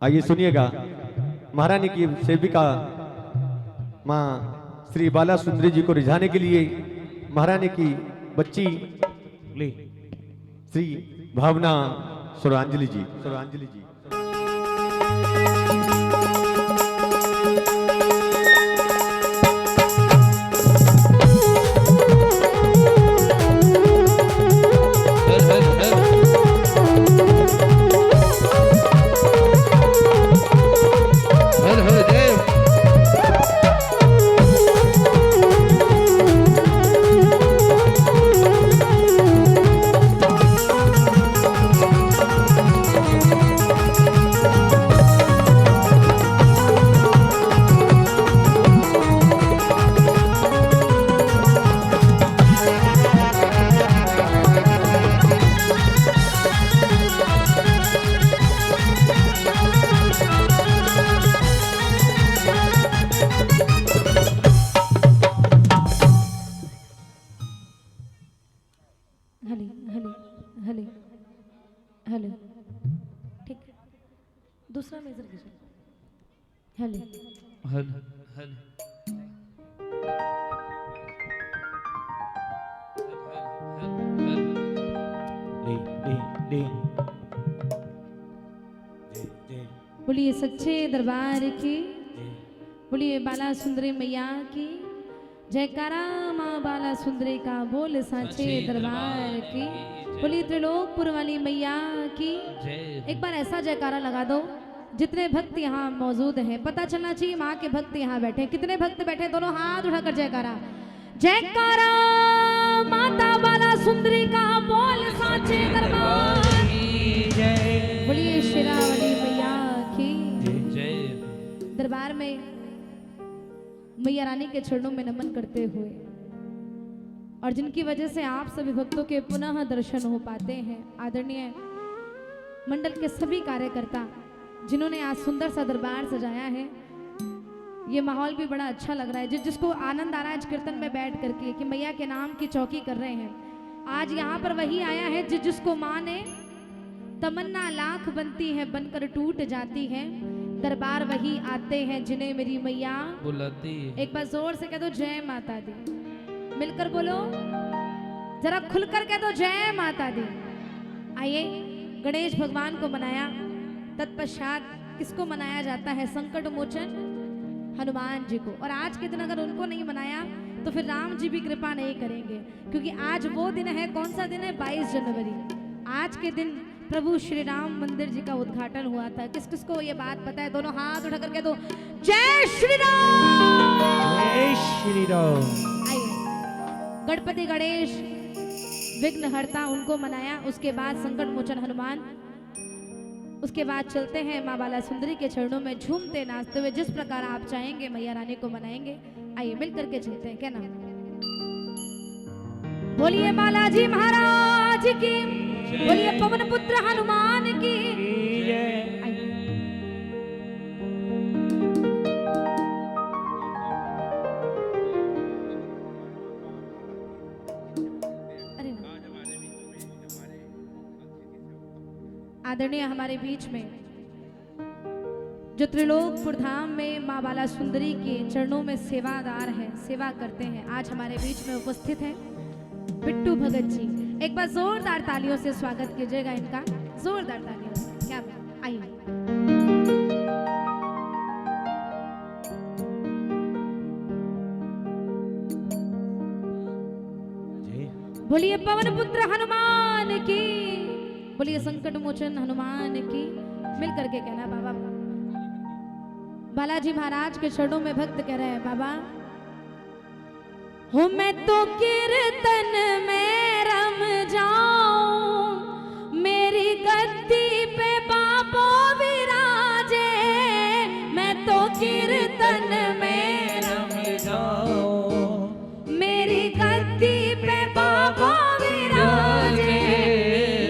आइए सुनिएगा महारानी की सेविका माँ श्री बाला सुंदरी जी को रिझाने के लिए महारानी की बच्ची श्री भावना सुरांजलि जी हेलो ठीक दूसरा मेजर कीजिए हेलो हेलो हेलो बोलिए सच्चे दरबार की बोलिए बाला सुंदरी मैया की जयकारा माँ बाला सुंदरी का बोल साचे दरबार की बोलिए त्रिलोकपुर वाली मैया की एक बार ऐसा जयकारा लगा दो जितने भक्त यहाँ मौजूद हैं पता चलना चाहिए माँ के भक्त यहाँ बैठे कितने भक्त बैठे दोनों हाथ उठाकर जयकारा जयकारा माता बाला सुंदरी का बोल साचे दरबार बोलिए शेरावाली मैया की दरबार में मैया रानी के चरणों में नमन करते हुए और जिनकी वजह से आप सभी भक्तों के पुनः दर्शन हो पाते हैं आदरणीय मंडल के सभी कार्यकर्ता जिन्होंने आज सुंदर सा दरबार सजाया है ये माहौल भी बड़ा अच्छा लग रहा है जिसको आनंद आ रहा है आज कीर्तन में बैठ करके कि मैया के नाम की चौकी कर रहे हैं आज यहाँ पर वही आया है जिसको माँ ने तमन्ना लाख बनती है बनकर टूट जाती है दरबार वही आते हैं जिन्हें मेरी मैया बुलाती एक बार जोर से कह दो जय माता दी मिलकर बोलो जरा खुलकर कह दो जय माता दी आइए गणेश भगवान को मनाया तत्पश्चात किसको मनाया जाता है संकट मोचन हनुमान जी को और आज के दिन अगर उनको नहीं मनाया तो फिर राम जी भी कृपा नहीं करेंगे क्योंकि आज वो दिन है कौन सा दिन है 22 जनवरी आज के दिन प्रभु श्री राम मंदिर जी का उद्घाटन हुआ था किस किस को ये बात पता है दोनों हाथ उठाकर कह दो जय श्री राम जय श्री राम आइए गणपति गणेश विघ्नहर्ता उनको मनाया उसके बाद संकट मोचन हनुमान उसके बाद चलते हैं माँ बाला सुंदरी के चरणों में झूमते नाचते हुए जिस प्रकार आप चाहेंगे मैया रानी को मनाएंगे आइए मिल करके चलते हैं क्या नाम बोलिए बालाजी महाराज की बोलिए पवन पुत्र हनुमान की आदरणीय हमारे बीच में जो त्रिलोकपुर धाम में माँ बाला सुंदरी के चरणों में सेवादार हैं सेवा करते हैं आज हमारे बीच में उपस्थित हैं बिट्टू भगत जी एक बार जोरदार तालियों से स्वागत कीजिएगा इनका जोरदार तालियों से क्या आइए बोलिए पवन पुत्र हनुमान की बोलिए संकट मोचन हनुमान की मिल करके कहना बाबा बालाजी महाराज के चरणों में भक्त कह रहे हैं बाबा हो मैं तो कीर्तन में रम जाऊं मेरी गद्दी पे बाबा विराजे मैं तो कीर्तन में रम जाऊं मेरी गद्दी पे बाबा विराजे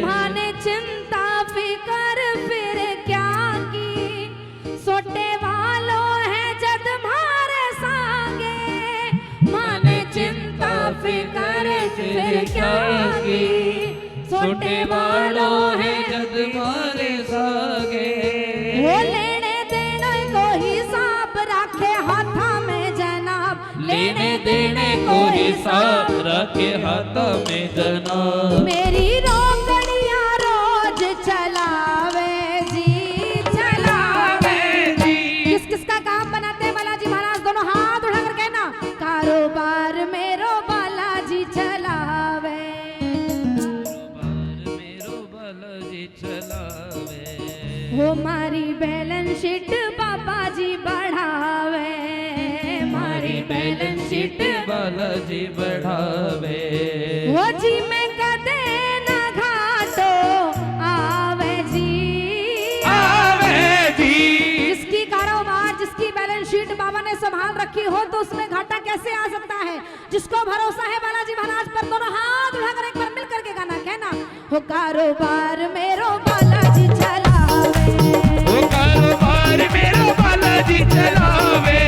माने चिंता फिकर फिर क्या की सोटे वालों है जद मारे सांगे माने चिंता फिकर फिर क्या की सोटे वालों है जद मारे सागे भोले साथ रखे हाथ में जना। मेरी रोकड़ियाँ रोज चलावे जी, चलावे जी। किस किस का काम बनाते हैं बालाजी महाराज? दोनों हाथ उठा कर कहना, कारोबार मेरो बालाजी चलावे। कारोबार मेरो बालाजी चलावे। वो मारी बैलेंस शीट बाबा जी बढ़ावे, मारी बैलेंस शीट बालाजी बढ़ावे। वो जी में कदे ना घाटो आवे जी, आवे जी। जिसकी कारोबार जिसकी बैलेंस शीट बाबा ने संभाल रखी हो तो उसमें घाटा कैसे आ सकता है? जिसको भरोसा है बालाजी महाराज पर, दोनों हाथ उठाकर एक बार मिल करके गाना कहना, हो कारोबार मेरो बालाजी चलावे, वो कारोबार मेरो बालाजी चलावे।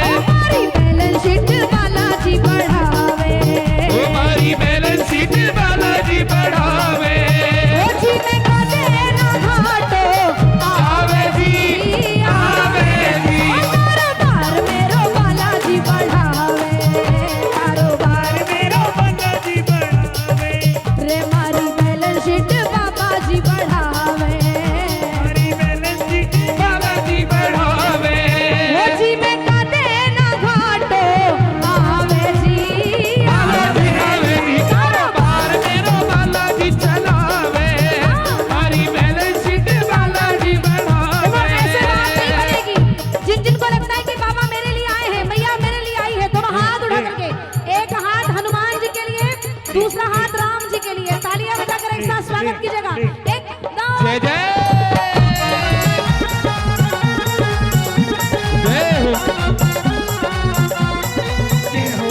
हमारी बैलेंस शीट बालाजी बढ़ावे, हमारी बैलेंस शीट बालाजी बढ़ावे। ओ जी में कदे ना घाटो आवे जी, आवे जी। कारोबार मेरो बालाजी बढ़ावे, कारोबार मेरो बालाजी बढ़ावे। रे मारी बैलेंस शीट बाबा जी बढ़ावे, हमारी बैलेंस शीट बालाजी बढ़ावे। ओ जी में कदे ना घाटो आवे जी, बालाजी आवे जी। कारोबार मेरो बालाजी चलावे। हमारी बैलेंस शीट बालाजी बढ़ावे। ऐसे बात नहीं बनेगी। जिन जिनको लगता है कि बाबा मेरे लिए आए हैं, मैया मेरे लिए आई है, दोनों हाथ उठा करके, एक हाथ हनुमान जी के लिए, दूसरा हाथ राम जी के लिए, तालियां बजाकर एक साथ स्वागत कीजिएगा। एक दो जय जय जय हो। जय हो।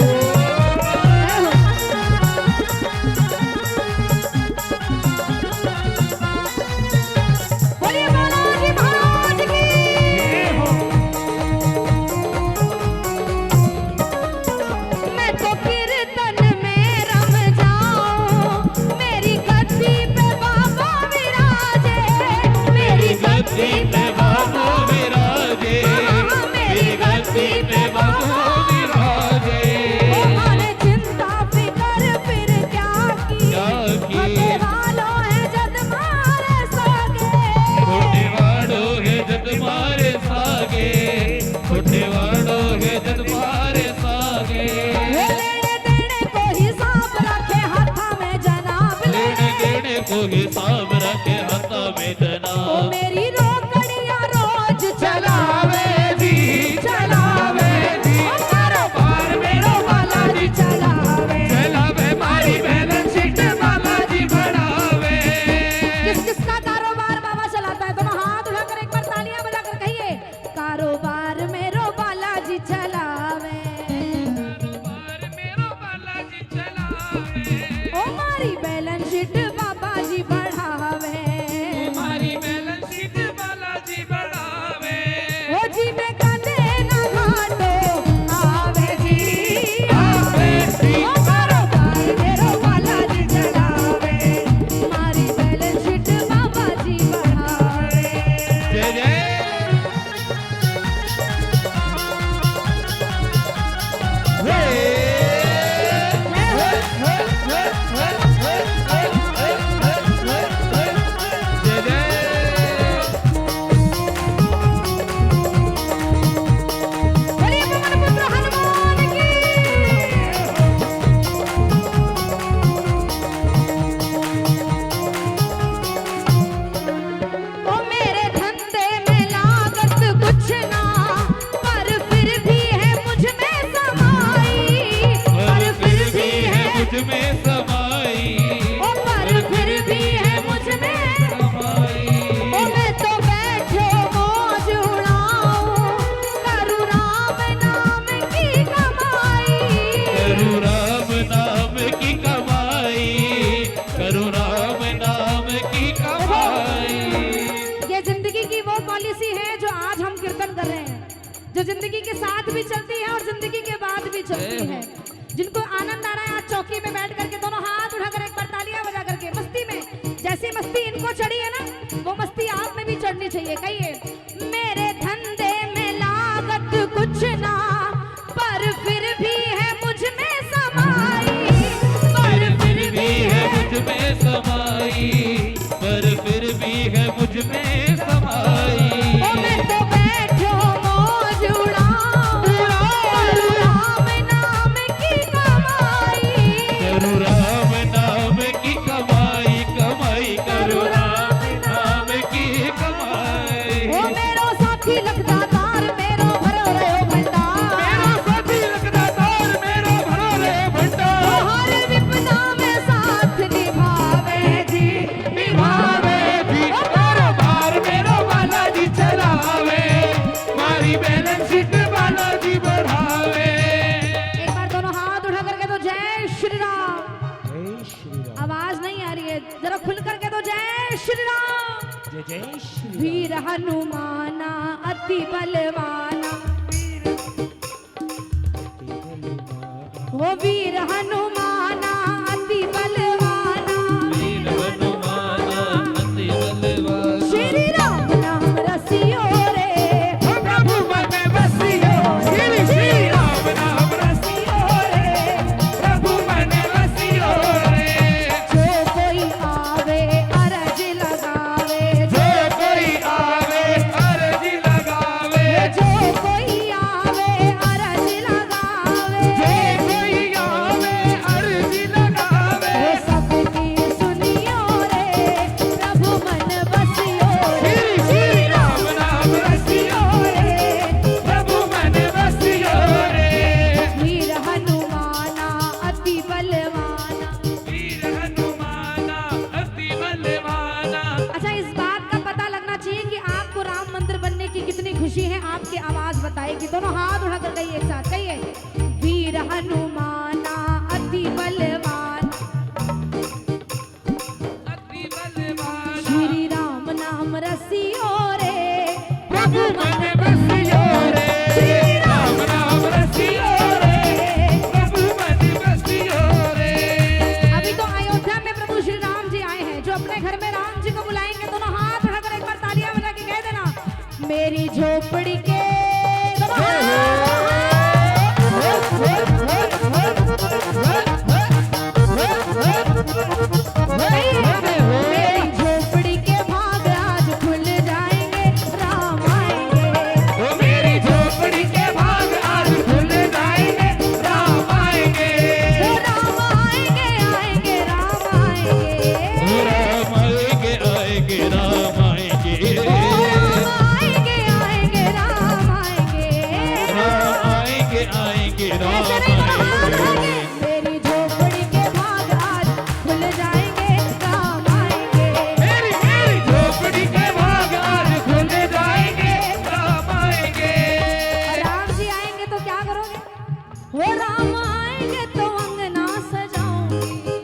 बोलिए बालाजी महाराज की। मैं तो कीर्तन में रम जाऊं, मेरी गद्दी पे बाबा विराजे, मेरी गद्दी पे बाबू विराजे। मेरी गद्दी पे बाबू विराजे। ओ माने चिंता फिकर फिर क्या की, क्या की? हटे वालों है जद मारे सागे, छोटे वाड़ो है जद मारे सागे। छोटे वाड़ो है जद मारे सागे। लेने देने को हिसाब रखे हाथा में जनाब ले, लेने देने को हिसाब रखे हाथ में ओ जनाब। मेरी रोकड़ियाँ रोज चलावे जी, चलावे जी। ओ कारोबार मेरो बालाजी चलावे। चलावे मारी बैलेंस शीट बालाजी बढ़ावे। किस किस का कारोबार बाबा चलाता है? दोनों हाथ उठाकर एक बार तालियां बजाकर कहिए, कारोबार मेरो बालाजी चलावे, कारोबार मेरो बालाजी चलावे। ओ मारी बैलेंस शीट बाबा जी बढ़ावे, हमारी बैलेंस शीट बालाजी बढ़ावे। ओ जी में कदे ना घाटो आवे जी, आवे जी। ओ कारोबार मेरो बालाजी चलावे, मारी बैलेंस शीट बाबा जी बढ़ावे। जय जय बोलिए पवन पुत्र हनुमान की। ओ मेरे धंधे में लागत कुछ ना, पर फिर भी है मुझ में समाई, पर फिर भी है, मुझ में समाई। ओ पर फिर भी है मुझ में, ओ मैं तो बैठो मौज उड़ाऊं, करूँ राम नाम की कमाई, करू राम नाम की कमाई। करू राम नाम की कमाई। ये जिंदगी की वो पॉलिसी है जो आज हम कीर्तन कर रहे हैं, जो जिंदगी के साथ भी चलती है और जिंदगी के बाद भी चलती है। जिनको आनंद आ रहा है आज चौकी में बैठ करके, दोनों हाथ उठाकर एक बार तालियां बजा करके मस्ती में, जैसी मस्ती इनको चढ़ी है ना, वो मस्ती आप में भी चढ़नी चाहिए। कहिए, मेरे धंधे में लागत कुछ ना, पर फिर भी है मुझ में समा साथी लगदा तार मेरो भरो रहो भंडार मेरा साथी लगदा तार मेरो भरो रे भंडार हर विपदा में साथ निभावे जी निभावे जी कारोबार मेरो बालाजी चलावे मारी बैलेंस शीट बालाजी बढ़ावे एक बार दोनों हाथ उठा करके तो जय श्री राम। जय श्री राम आवाज नहीं आ रही है, जरा खुल करके तो जय श्री राम। जय जय श्री वीर हनुमाना अति बलवाना वो वीर हनुमाना अति बलवाना वीर हनुमाना अति बलवान श्री राम नाम रसियो रे प्रभु मन बसियो श्री राम नाम रसियो रे प्रभु मन बसियो रे जो कोई आवे अरज लगावे जो कोई आवे अर्ज लगावे जो कोई आवे अरज लगावे जो कोई आवे अर्ज लगावे वो सबकी सुनियो रे प्रभु मन बसियो रे श्री राम नाम रसियो रे प्रभु मन बसियो रे वीर हनुमाना अति बलवाना। वीर हनुमाना अति बलवाना अच्छा, इस बात का पता लगना चाहिए कि आपको राम मंदिर बनने की कितनी खुशी है, आपकी आवाज बताएगी। दोनों हाथ उठा कर कहिए, एक साथ कहिए वीर हनुमाना अति बलवान अति बलवाना श्री राम नाम रसियो रे प्रभु मन बसियो रे श्री राम नाम रसियो रे प्रभु मन बसियो रे अभी तो अयोध्या में प्रभु श्री राम जी आए हैं, जो अपने घर में राम जी को बुलाएंगे दोनों हाथ उठाकर एक बार तालियां बजा के कह देना मेरी झोपड़ी के दोनों मेरी झोपड़ी के भाग आज खुल जाएंगे राम आएंगे ओ मेरी झोपड़ी के भाग आज खुल जाएंगे राम आएंगे राम आएंगे आएंगे राम आएंगे राम आएंगे आएंगे राम आएंगे राम आएंगे आएंगे राम आएंगे राम आएंगे आएंगे राम ऐसे नहीं तो हाथ आएंगे उठाएंगे। मेरी झोपड़ी के भाग आज खुल जाएंगे राम आएंगे मेरी झोपड़ी के भाग आज खुल जाएंगे राम आएंगे राम जी आएंगे तो क्या करोगे? वो राम आएंगे तो अंगना सजाऊंगी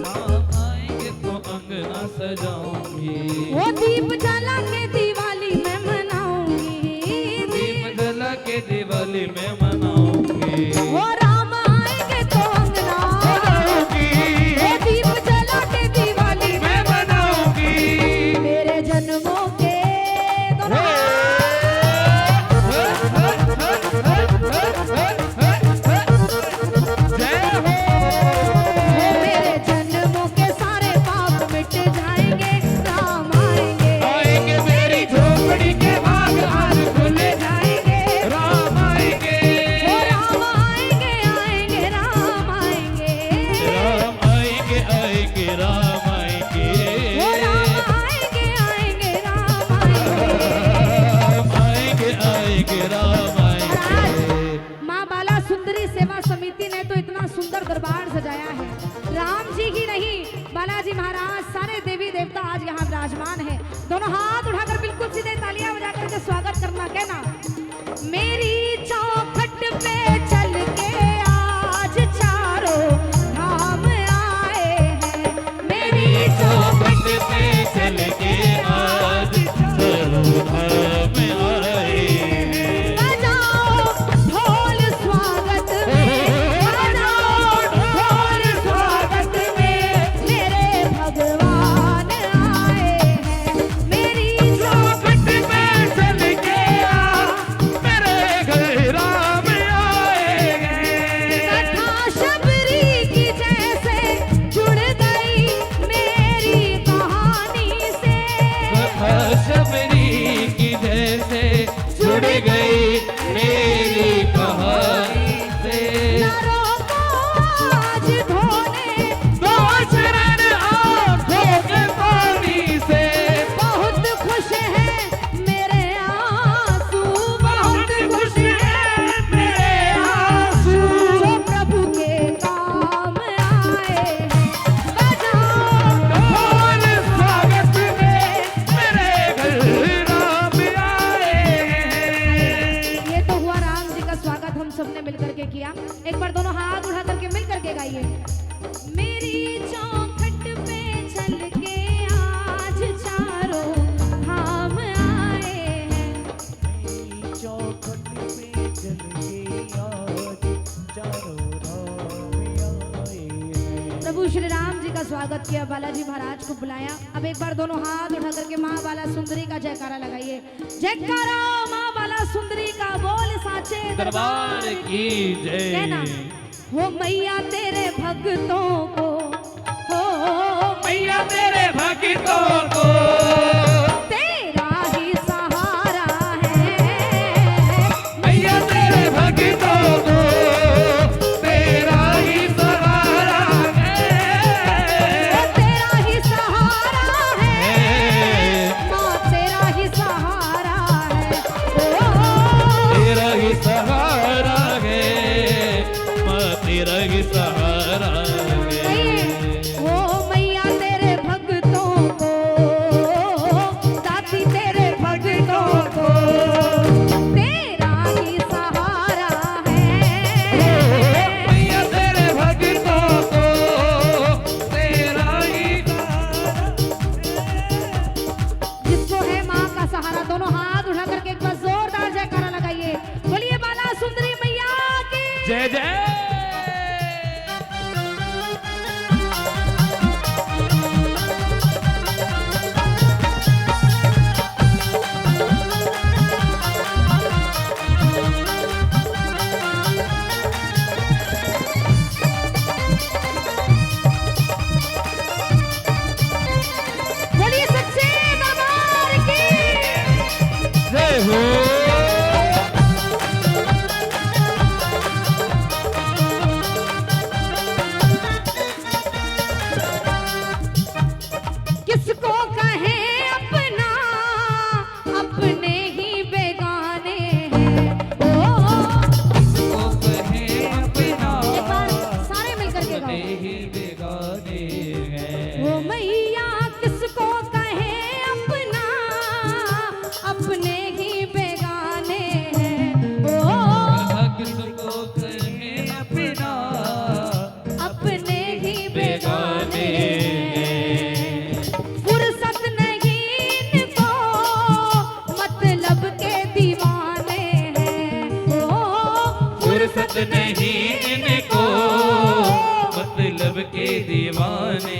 राम आएंगे तो अंगना सजाऊंगी वो दीप जला के दिवाली में मनाऊंगी दीप जला के दिवाली में मनाऊंगी वो राम आएंगे तो अंगना मनाऊंगी वो दीप जला के दिवाली में मैं मनाऊंगी मेरे जन्मों के दोनों जय हो वो मेरे जन्मों के सारे पाप मिट जाएंगे राम आएंगे आएंगे मेरी झोपड़ी के भाग आज खुल जाएंगे राम आएंगे वो राम आएंगे आएंगे राम आएंगे राम आएंगे आएंगे राम आएंगे वो राम आएंगे आएंगे राम आएंगे राम आएंगे आएंगे राम आएंगे माँ बाला सुंदरी सेवा समिति ने तो इतना सुंदर दरबार सजाया है। राम जी ही नहीं, बालाजी महाराज सारे देवी देवता आज यहाँ विराजमान है। दोनों हाथ उठाकर बिल्कुल सीधे तालियां बजा करके स्वागत करना। कहना मेरी चौखट पे चल के आज चारों धाम आए हैं मेरी चौखट पे चल के आज सर्वधाम आए बजाओ ढोल स्वागत में बजाओ ढोल स्वागत में मेरे भगवान आए हैं मेरी चौखट पे चल के आ मेरे घर राम आएंगे कथा शबरी की जैसे जुड़ गई मेरी कहानी से कथा शबरी की जैसे जुड़ गई मेरी कहानी से नरों को आज धोने दो चरण आंखों के पानी से बहुत खुश हैं मेरे आस श्री राम जी का स्वागत किया, बालाजी महाराज को बुलाया। अब एक बार दोनों हाथ उठा करके माँ बाला सुंदरी का जयकारा लगाइए। जयकारा माँ बाला सुंदरी का, बोल साचे दरबार की जय। कहना, हो मैया तेरे भक्तों को, हो मैया तेरे भक्तों को तेरा ही सहारा है। मैया तेरे भक्तों को तेरा ही सहारा है। तेरा ही सहारा है माँ, तेरा ही सहारा है। तेरा ही सहारा है माँ, तेरा ही सहारा है। ओ मैया तेरे भक्तों को, दाती तेरे भक्तों को तेरा ही सहारा है। मैया तेरे भक्तों को तेरा ही सहारा। जिसको है माँ का सहारा, दोनों हाथ उठा करके एक बार जोरदार जयकारा लगाइए। बोलिए बाला सुंदरी मैया की जय जय। बोलिए सच्चे दरबार की जय हो। किसको कहे अपना, अपने ही बेगाने हैं। किसको कहे अपना एक बार सारे मिलकर के अपने गाओ। ही बेगाने हैं। ओ मैया किसको कहे अपना, अपने ही बेगाने हैं। किसको कहे अपना अपने ही बेगाने बेगाने हैं। फुर्सत नहीं इनको, मतलब के दीवाने हैं। फुर्सत नहीं इनको, मतलब के दीवाने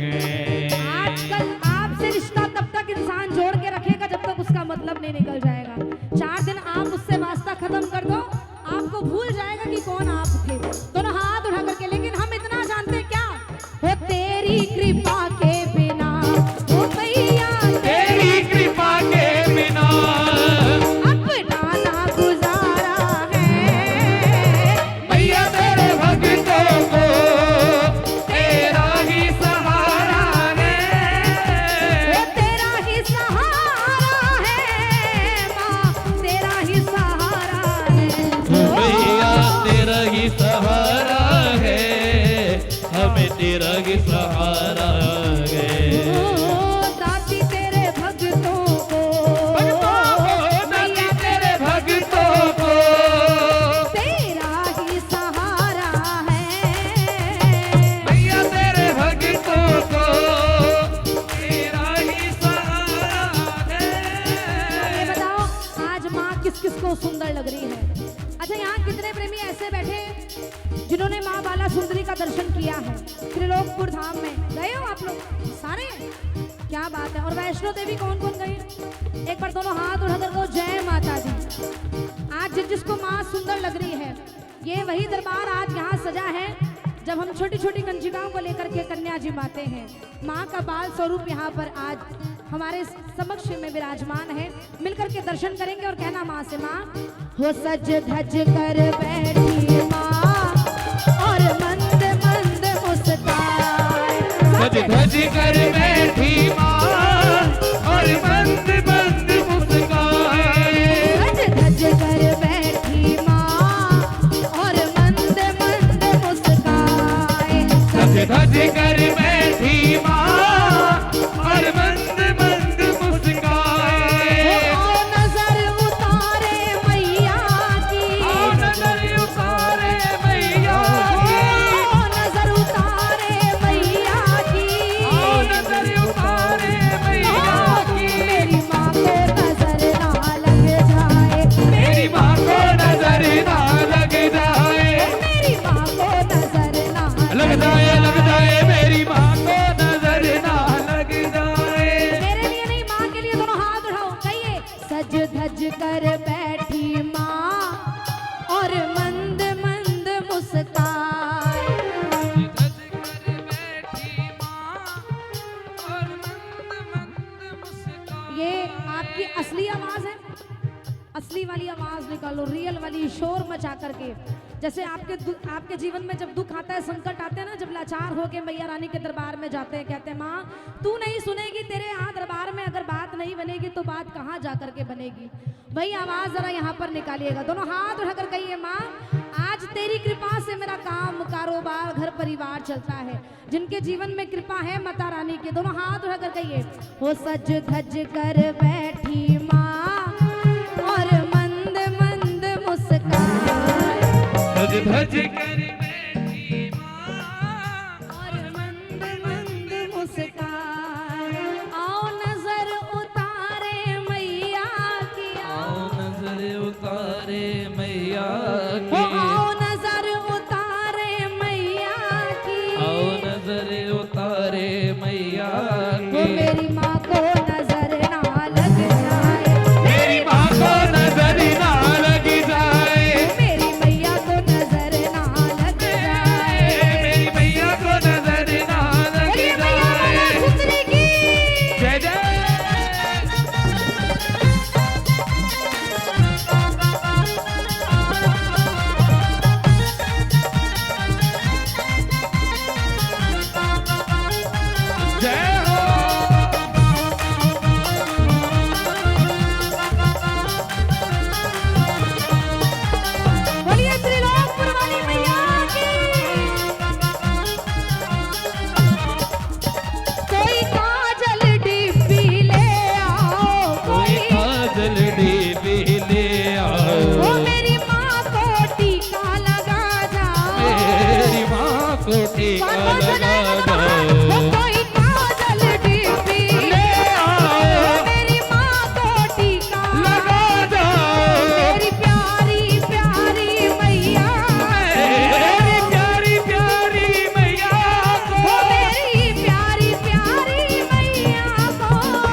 हैं। आजकल आपसे रिश्ता तब तक इंसान जोड़ के रखेगा जब तक उसका मतलब नहीं निकल जाएगा। 4 दिन आप उससे वास्ता खत्म कर दो, आपको भूल जाएगा कि कौन आप थे। दोनों हाथ उठा करके, लेकिन हम इतना जानते क्या, हो तेरी कृपा के बिना, हो मैया तेरी कृपा के बिना अपना ना गुजारा है। मैया तेरे भक्तों को तेरा ही सहारा है। वो तेरा ही सहारा है माँ, तेरा ही सहारा है। मैया तेरा ही सहारा है, हमें तेरा ही सहारा है। ओ दाती तेरे भक्तों को, मैया तेरे भक्तों को तेरा ही सहारा है। मैया तेरे भक्तों को तेरा ही सहारा ये है। बताओ आज माँ किस किस को सुंदर लग रही है। अच्छा, यहाँ कितने प्रेमी ऐसे बैठे हैं जिन्होंने माँ बाला सुंदरी का दर्शन किया है? त्रिलोकपुर धाम में गए हो आप लोग? सारे क्या बात है। और वैष्णो देवी कौन कौन गए? एक बार दोनों हाथ उठा कर दो, जय माता दी। आज जिस जिसको माँ सुंदर लग रही है, ये वही दरबार आज यहाँ सजा है जब हम छोटी छोटी कंचिकाओं को लेकर के कन्या जी माते हैं। माँ का बाल स्वरूप यहाँ पर आज हमारे समक्ष में विराजमान है। मिलकर के दर्शन करेंगे और कहना माँ से, माँ हो सज धज कर बैठी माँ और मंद मंद मुस्काए। सज धज कर बैठी माँ और मंद मंद मुस्काए। सज धज कर बैठी माँ और मंद मंद मुस्काए। सज धज कर बैठी माँ और मंद मंद मुस्काए। ओ नजर उतारे मैया की, आओ नजर उतारे मैया की। ओ नजर उतारे मैया की। आओ नजर सज धज कर बैठी माँ और मंद मंद मुस्काए। धज कर बैठी माँ और मंद मंद मुस्काए। ये आपकी असली आवाज है, असली वाली आवाज निकालो, रियल वाली शोर मचा करके। जैसे आपके जीवन में जब दुख आता है, संकट आते हैं ना, जब लाचार होके मैया रानी के दरबार में जाते हैं, कहते हैं माँ तू नहीं सुनेगी, तेरे यहाँ दरबार में अगर बात नहीं बनेगी तो बात कहाँ जा करके बनेगी। वही आवाज जरा यहाँ पर निकालिएगा, दोनों हाथ उठाकर कहिए माँ आज तेरी कृपा से मेरा काम कारोबार घर परिवार चलता है। जिनके जीवन में कृपा है माता रानी के, दोनों हाथ उठाकर कहिए वो सज धज कर बैठी माँ और मंद मंद मुस्काए। धज धज कर बैठी माँ और मंद मंद मुस्काए। आओ नजर उतारे मैया की, आओ नजर उतारे मैया ओ की, आओ नजर उतारे मैया की, आओ नजर उतारे मैया वो की। मेरी माँ को नजर ना लग जाए, मेरी माँ को नजर ना लग जाए, मेरी मैया को नजर ना लग जाए। मेरी मैया को नजर ना लग बोलिए मैया बाला जाए। सुंदरी की। जय जय। जय हो। बोलिए त्रिलोकपुर वाली मैया की। कोई काजल डिब्बी ले आओ, कोई कोई काजल डिब्बी ले आओ, वो मेरी माँ को टीका लगा जाओ। मेरी माँ को टीका कौन कौन लगा सुनाएगा दो। वो कोई काजल डिब्बी ले आओ, वो मेरी माँ को टीका लगा दो। मेरी प्यारी प्यारी मैया, मेरी प्यारी प्यारी मैया को, वो मेरी प्यारी प्यारी मैया को,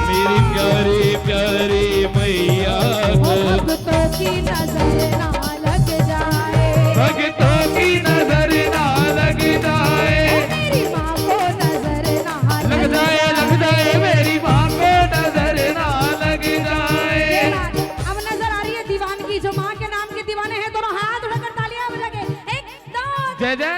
मेरी प्यारी प्यारी मैया वो को। भक्तों की नजर ना लग जाए, भक्तों की नजर ना लग जाए, मेरी माँ को नजर ना लग जाए मेरी माँ को नजर ना लग ये जाए। बात अब नजर आ रही है दीवान की, जो माँ के नाम के दीवाने हैं दोनों हाथ उठाकर तालियां बजा के 1 2 जय जय।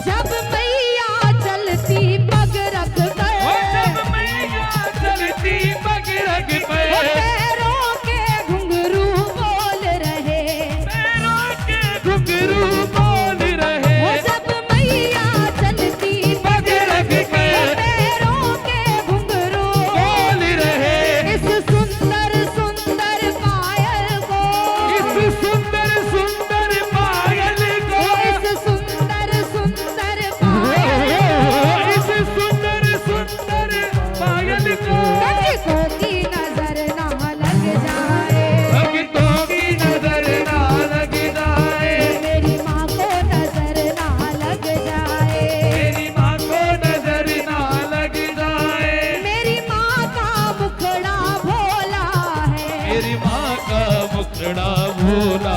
जब मैया चलती पग रख ओ जब कर, मैया चलती पग रख पे, पैरों के घुंघरू बोल रहे, पैरों के घुंघरू बोल रहे, वो जब मैया चलती पग रख के पैरों के घुंघरू बोल रहे। इस सुंदर सुंदर पायल को, इस सुंदर सुंदर पायल को, इस सुंदर सुंदर पायल इस सुंदर सुंदर पायल को, को की नजर ना लग जाए, भक्तों की नजर ना लग जाए, मेरी माँ को नजर ना लग जाए, मेरी माँ को नजर ना लग जाए। मेरी माँ का मुखड़ा भोला है, मेरी माँ का मुखड़ा भोला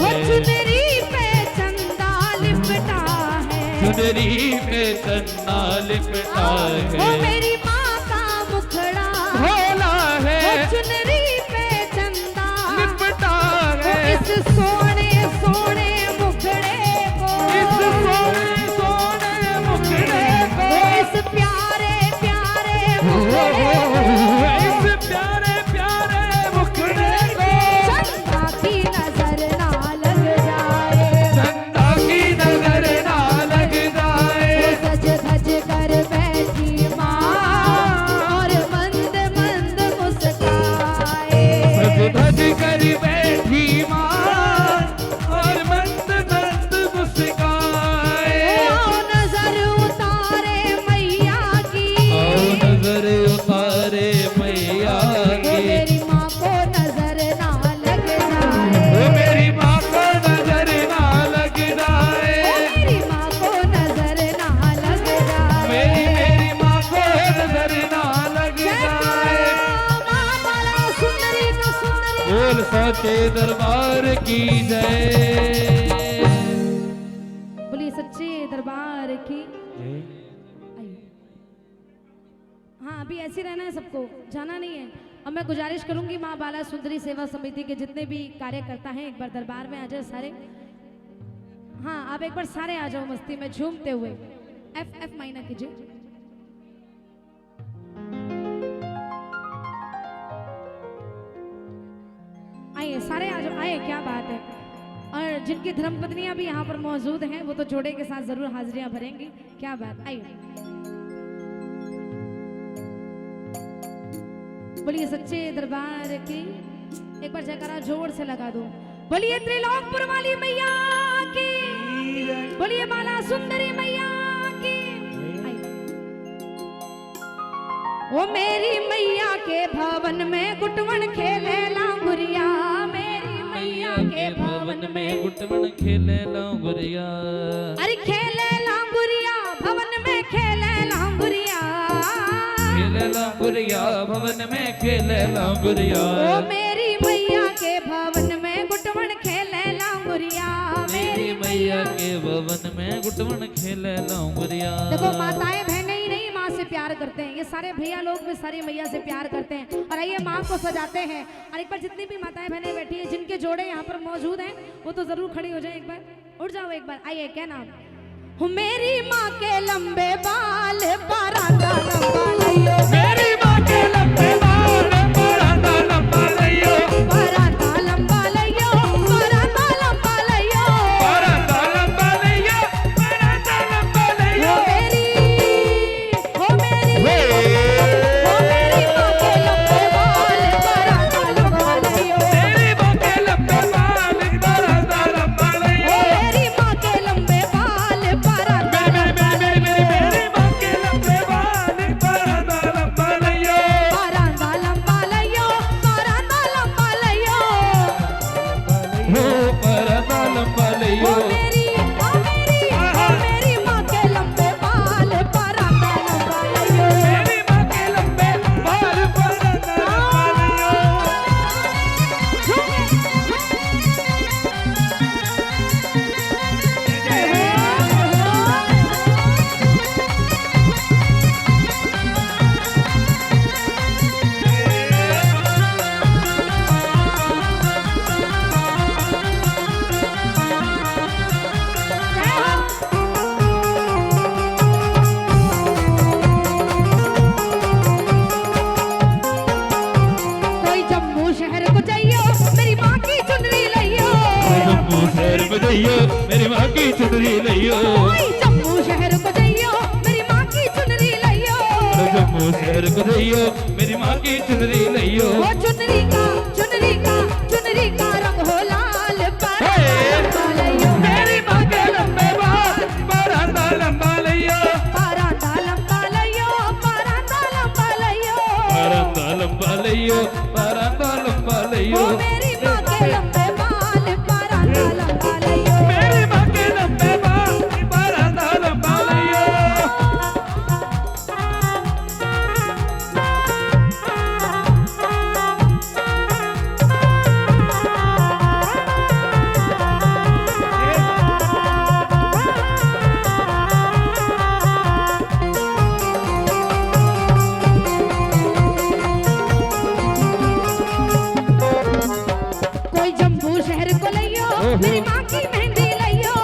वो है, चुनरी पे चंदा लिपटा है, चुनरी पे चन्ना लिपटा वो है, मेरी माँ का मुखड़ा भोला वो है, चुनरी पे चंदा लिपटा वो है। इस सोने सोने मुखड़े को, इस सोने सोने मुखड़े को, वो इस प्यारे प्यारे मुखड़े को, इस प्यारे प्यारे मुखड़े को, चंदा की नजर ना लग जाए, चंदा की नजर ना लग जाए। वो सज धज कर बैठी माँ और मंद मंद मुस्काए। सज धज कर बैठी माँ दरबार की जय। बोलिए सच्चे दरबार की। आइए। हाँ अभी ऐसे रहना है, सबको जाना नहीं है। अब मैं गुजारिश करूंगी माँ बाला सुंदरी सेवा समिति के जितने भी कार्यकर्ता हैं एक बार दरबार में आ जाए सारे। हाँ आप एक बार सारे आ जाओ मस्ती में झूमते हुए। एफ माइनर कीजिए। आइए सारे आ जाओ, आइए क्या बात है। और जिनकी धर्मपत्नियां भी यहाँ पर मौजूद हैं वो तो जोड़े के साथ जरूर हाजिरियां भरेंगी। क्या बात। आइए बोलिए सच्चे दरबार की। एक बार जयकारा जोर से लगा दो। बोलिए त्रिलोकपुर वाली मैया की, बोलिए बाला सुंदरी मैया की। ओ मेरी मैया के भवन में गुटवन खेले लांगुरिया, मेरी मैया के भवन में गुटवन खेले लांगुरिया। अरे खेले लांगुरिया भवन में खेले लांगुरिया, खेले लांगुरिया भवन में खेले लांगुरिया। ओ मेरी मैया के भवन में गुटवन खेले लांगुरिया, मेरी मैया के भवन में गुटवन खेले लांगुरिया। देखो माताएं बहनें ही नहीं माँ से प्यार करते हैं, ये सारे भैया लोग भी सारी मैया से प्यार करते हैं। और आइए माँ को सजाते हैं। और एक बार जितनी भी माताएं बहनें बैठी हैं जिनके जोड़े यहाँ पर मौजूद हैं वो तो जरूर खड़ी हो जाए। एक बार उठ जाओ एक बार। आइए क्या नाम। मेरी माँ के लंबे बाल परांदा लंबा लियो, मेरी माँ के लंबे बाल परांदा लंबा लियो, परांदा लंबा लियो, परांदा लंबा लियो, परांदा लंबा लियो, परांदा लंबा लियो। हो मेरी माँ के लंबे बाल परांदा लंबा लियो, मेरी माँ के लंबे बाल परांदा लंबा लियो, मेरी माँ के लंबे बाल परांदा मेरी माँ के लंबे बाल परांदा लंबा लियो, परांदा लंबा लियो, परांदा लंबा लियो। हो परांदा लंबा लियो। मेरी माँ के लंबे बाल परांदा लंबा लियो, मेरी माँ के लंबे बाल परांदा लंबा लियो। कोई जम्मू शहर को जाइयो मेरी माँ की चुनरी लइयो, जम्मू शहर को जाइयो मेरी माँ की चुनरी लियो, कोई जम्मू शहर को जाइयो मेरी माँ की चुनरी लइयो, जम्मू शहर को जाइयो मेरी माँ की चुनरी लियो। वो चुनरी का रंग हो लाल परांदा लंबा लइयो, मेरी माँ के लंबे बाल परांदा लंबा लियो, परांदा लंबा लइयो, परांदा लंबा लइयो। परांदा लंबा लियो, परांदा लंबा लियो। ओ मेरी माँ के लंबे बाल परांदा लंबा लइयो, मेरी माँ के लंबे बाल परांदा लंबा लियो। कोई जम्मू शहर को लइयो मेरी माँ की मेहंदी लइयो,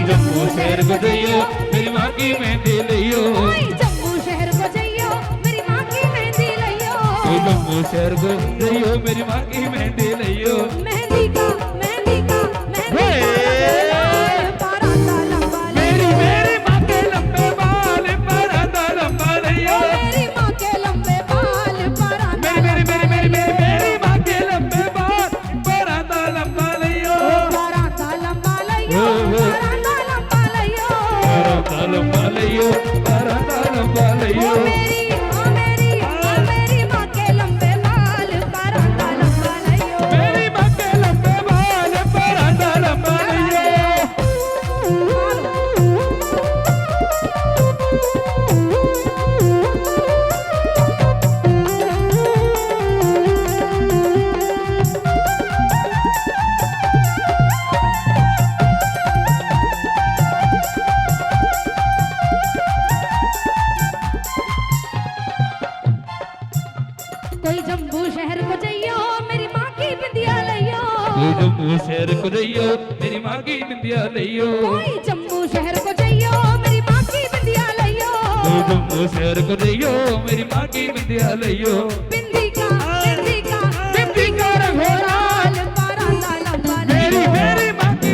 जम्मू शहर को जाइयो मेरी माँ की मेहंदी लियो, कोई जम्मू शहर को जाइयो मेरी माँ की मेहंदी लइयो, जम्मू शहर को जाइयो मेरी माँ की मेहंदी लियो। मेहंदी का परांदा लंबा मेरी लइयो, मेरी माँ के लंबे बाल परांदा लंबा लियो, मेरी माँ के लंबे बाल परांदा मेरी माँ के लंबे बाल परांदा लंबा लियो, परांदा लंबा लइयो, परांदा लंबा लइयो। परांदा लंबा लियो, परांदा लंबा लियो। ओ मेरी माँ के लंबे बाल परांदा लंबा लइयो, मेरी माँ के शहर को जइयो मेरी माँ की बिंदिया लइयो कोई जम्मू शहर को जइयो मेरी माँ की बिंदिया लइयो जम्मू शहर को जइयो मेरी माँ की बिंदिया लइयो बिंदी का रंगोराल परांदा लंबा मेरी लइयो मेरी माँ की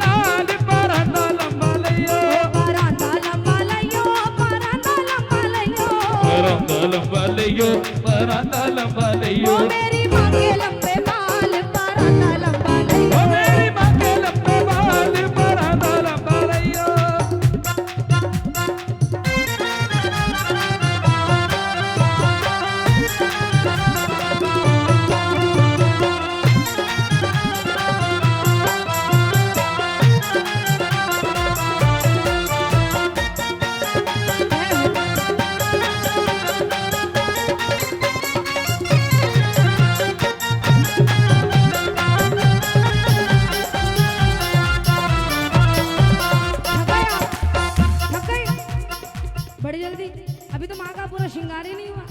लाल परांदा लंबा लइयो परांदा लंबा लइयो परांदा लंबा लइयो परांदा लंबा लइयो परांदा लंबा लइयो ओ मेरी माँ के लंबे बाल परांदा लंबा लइयो ओ मेरी माँ के लंबे बाल परांदा लंबा लइयो बड़ी जल्दी अभी तो माँ का पूरा श्रृंगार ही नहीं हुआ।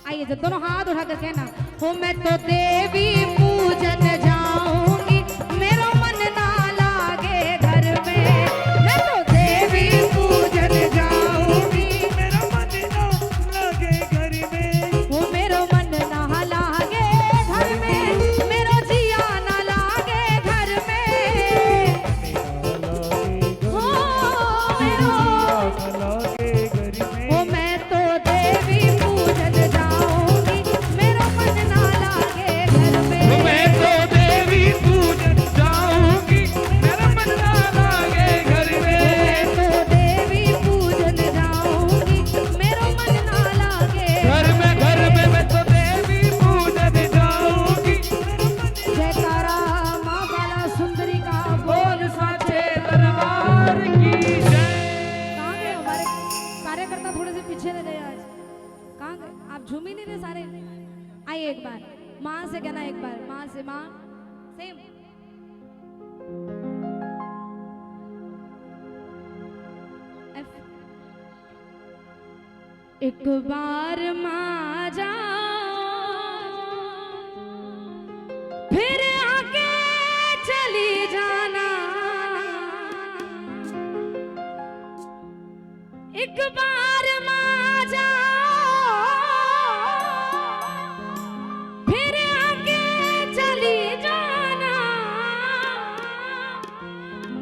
आइए जब दोनों हाथ उठा कर कहना हो मैं तो देवी पूजन जाऊंगी मेरा मन ना लागे घर में मैं तो देवी पूजन जाऊंगी मेरा मन ना लगे घर में हो मेरो मन ना लागे घर में मेरो जिया ना लागे घर में हो मेरो ओ मैं तो देवी पूजन जाऊंगी मेरा मन ना लागे घर में मैं तो देवी पूजन जाऊंगी मेरा मन ना लागे घर में मैं तो देवी पूजन जाऊंगी मेरा मन ना लागे घर में मैं तो देवी पूजन जाऊंगी जयकारा माँ बाला सुंदरी का बोल साचे दरबार की जय कहाँ गए हमारे कार्यकर्ता थोड़े से पीछे रह गए आज कहाँ गए आप झूम ही नहीं रहे सारे आइए एक बार माँ से कहना एक बार माँ से माँ सेम एक बार माँ जाओ फिर आके चली जाना एक बार माँ जाओ फिर आके चली जाना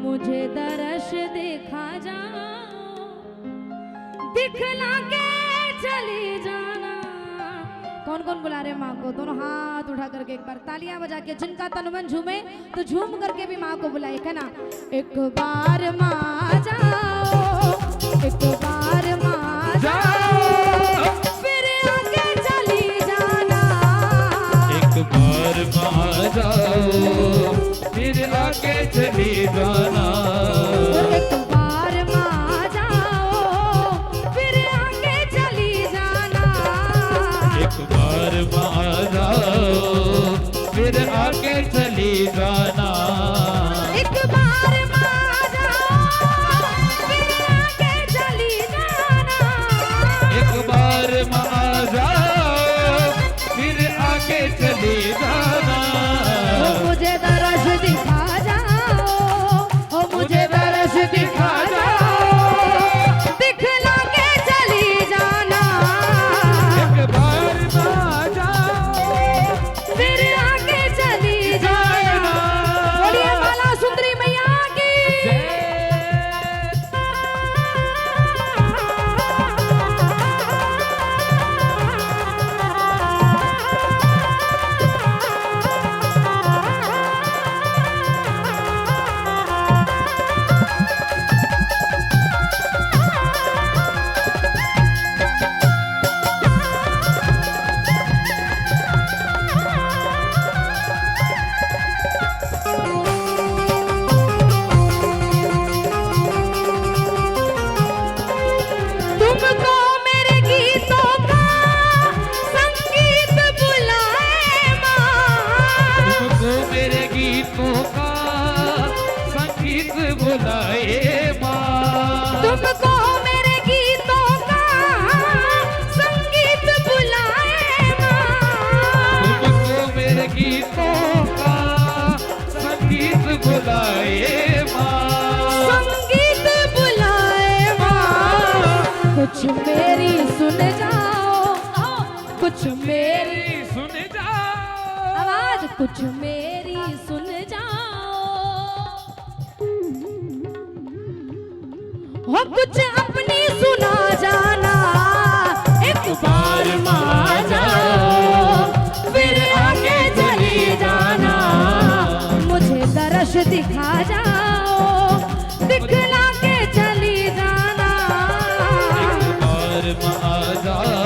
मुझे दर्श दिखा जाओ दिखला के चली जाना कौन कौन बुला रहे हैं माँ को दोनों हाथ उठा करके एक बार तालियां बजा के जिनका तन मन झूमे तो झूम करके भी माँ को बुलाए है ना एक बार माँ जाओ एक बार माँ जाओ फिर आगे चली जाना एक बार माँ जाओ फिर आके चली जाना एक बार माँ जाओ फिर आगे चली जाना एक बार माँ जाओ फिर आके चली जाना एक बार माँ जाओ फिर आगे चली जाना एक बार माँ जाओ फिर आके चली जाना ओ मुझे दर्श दिखा जाओ ओ मुझे दर्श कुछ मेरी सुन जाओ, आवाज कुछ मेरी सुन जाओ, हो कुछ अपनी सुना जाना, एक बार मान जाओ फिर आगे चली जाना, मुझे दर्श दिखा जाओ दिखला के चली जाना, और आ जाओ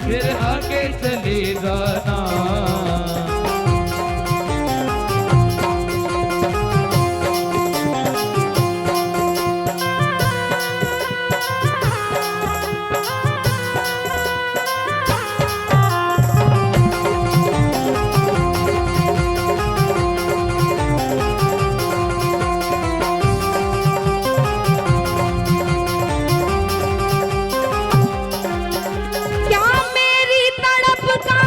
फिर आगे चले जाना। क्या मेरी तड़प का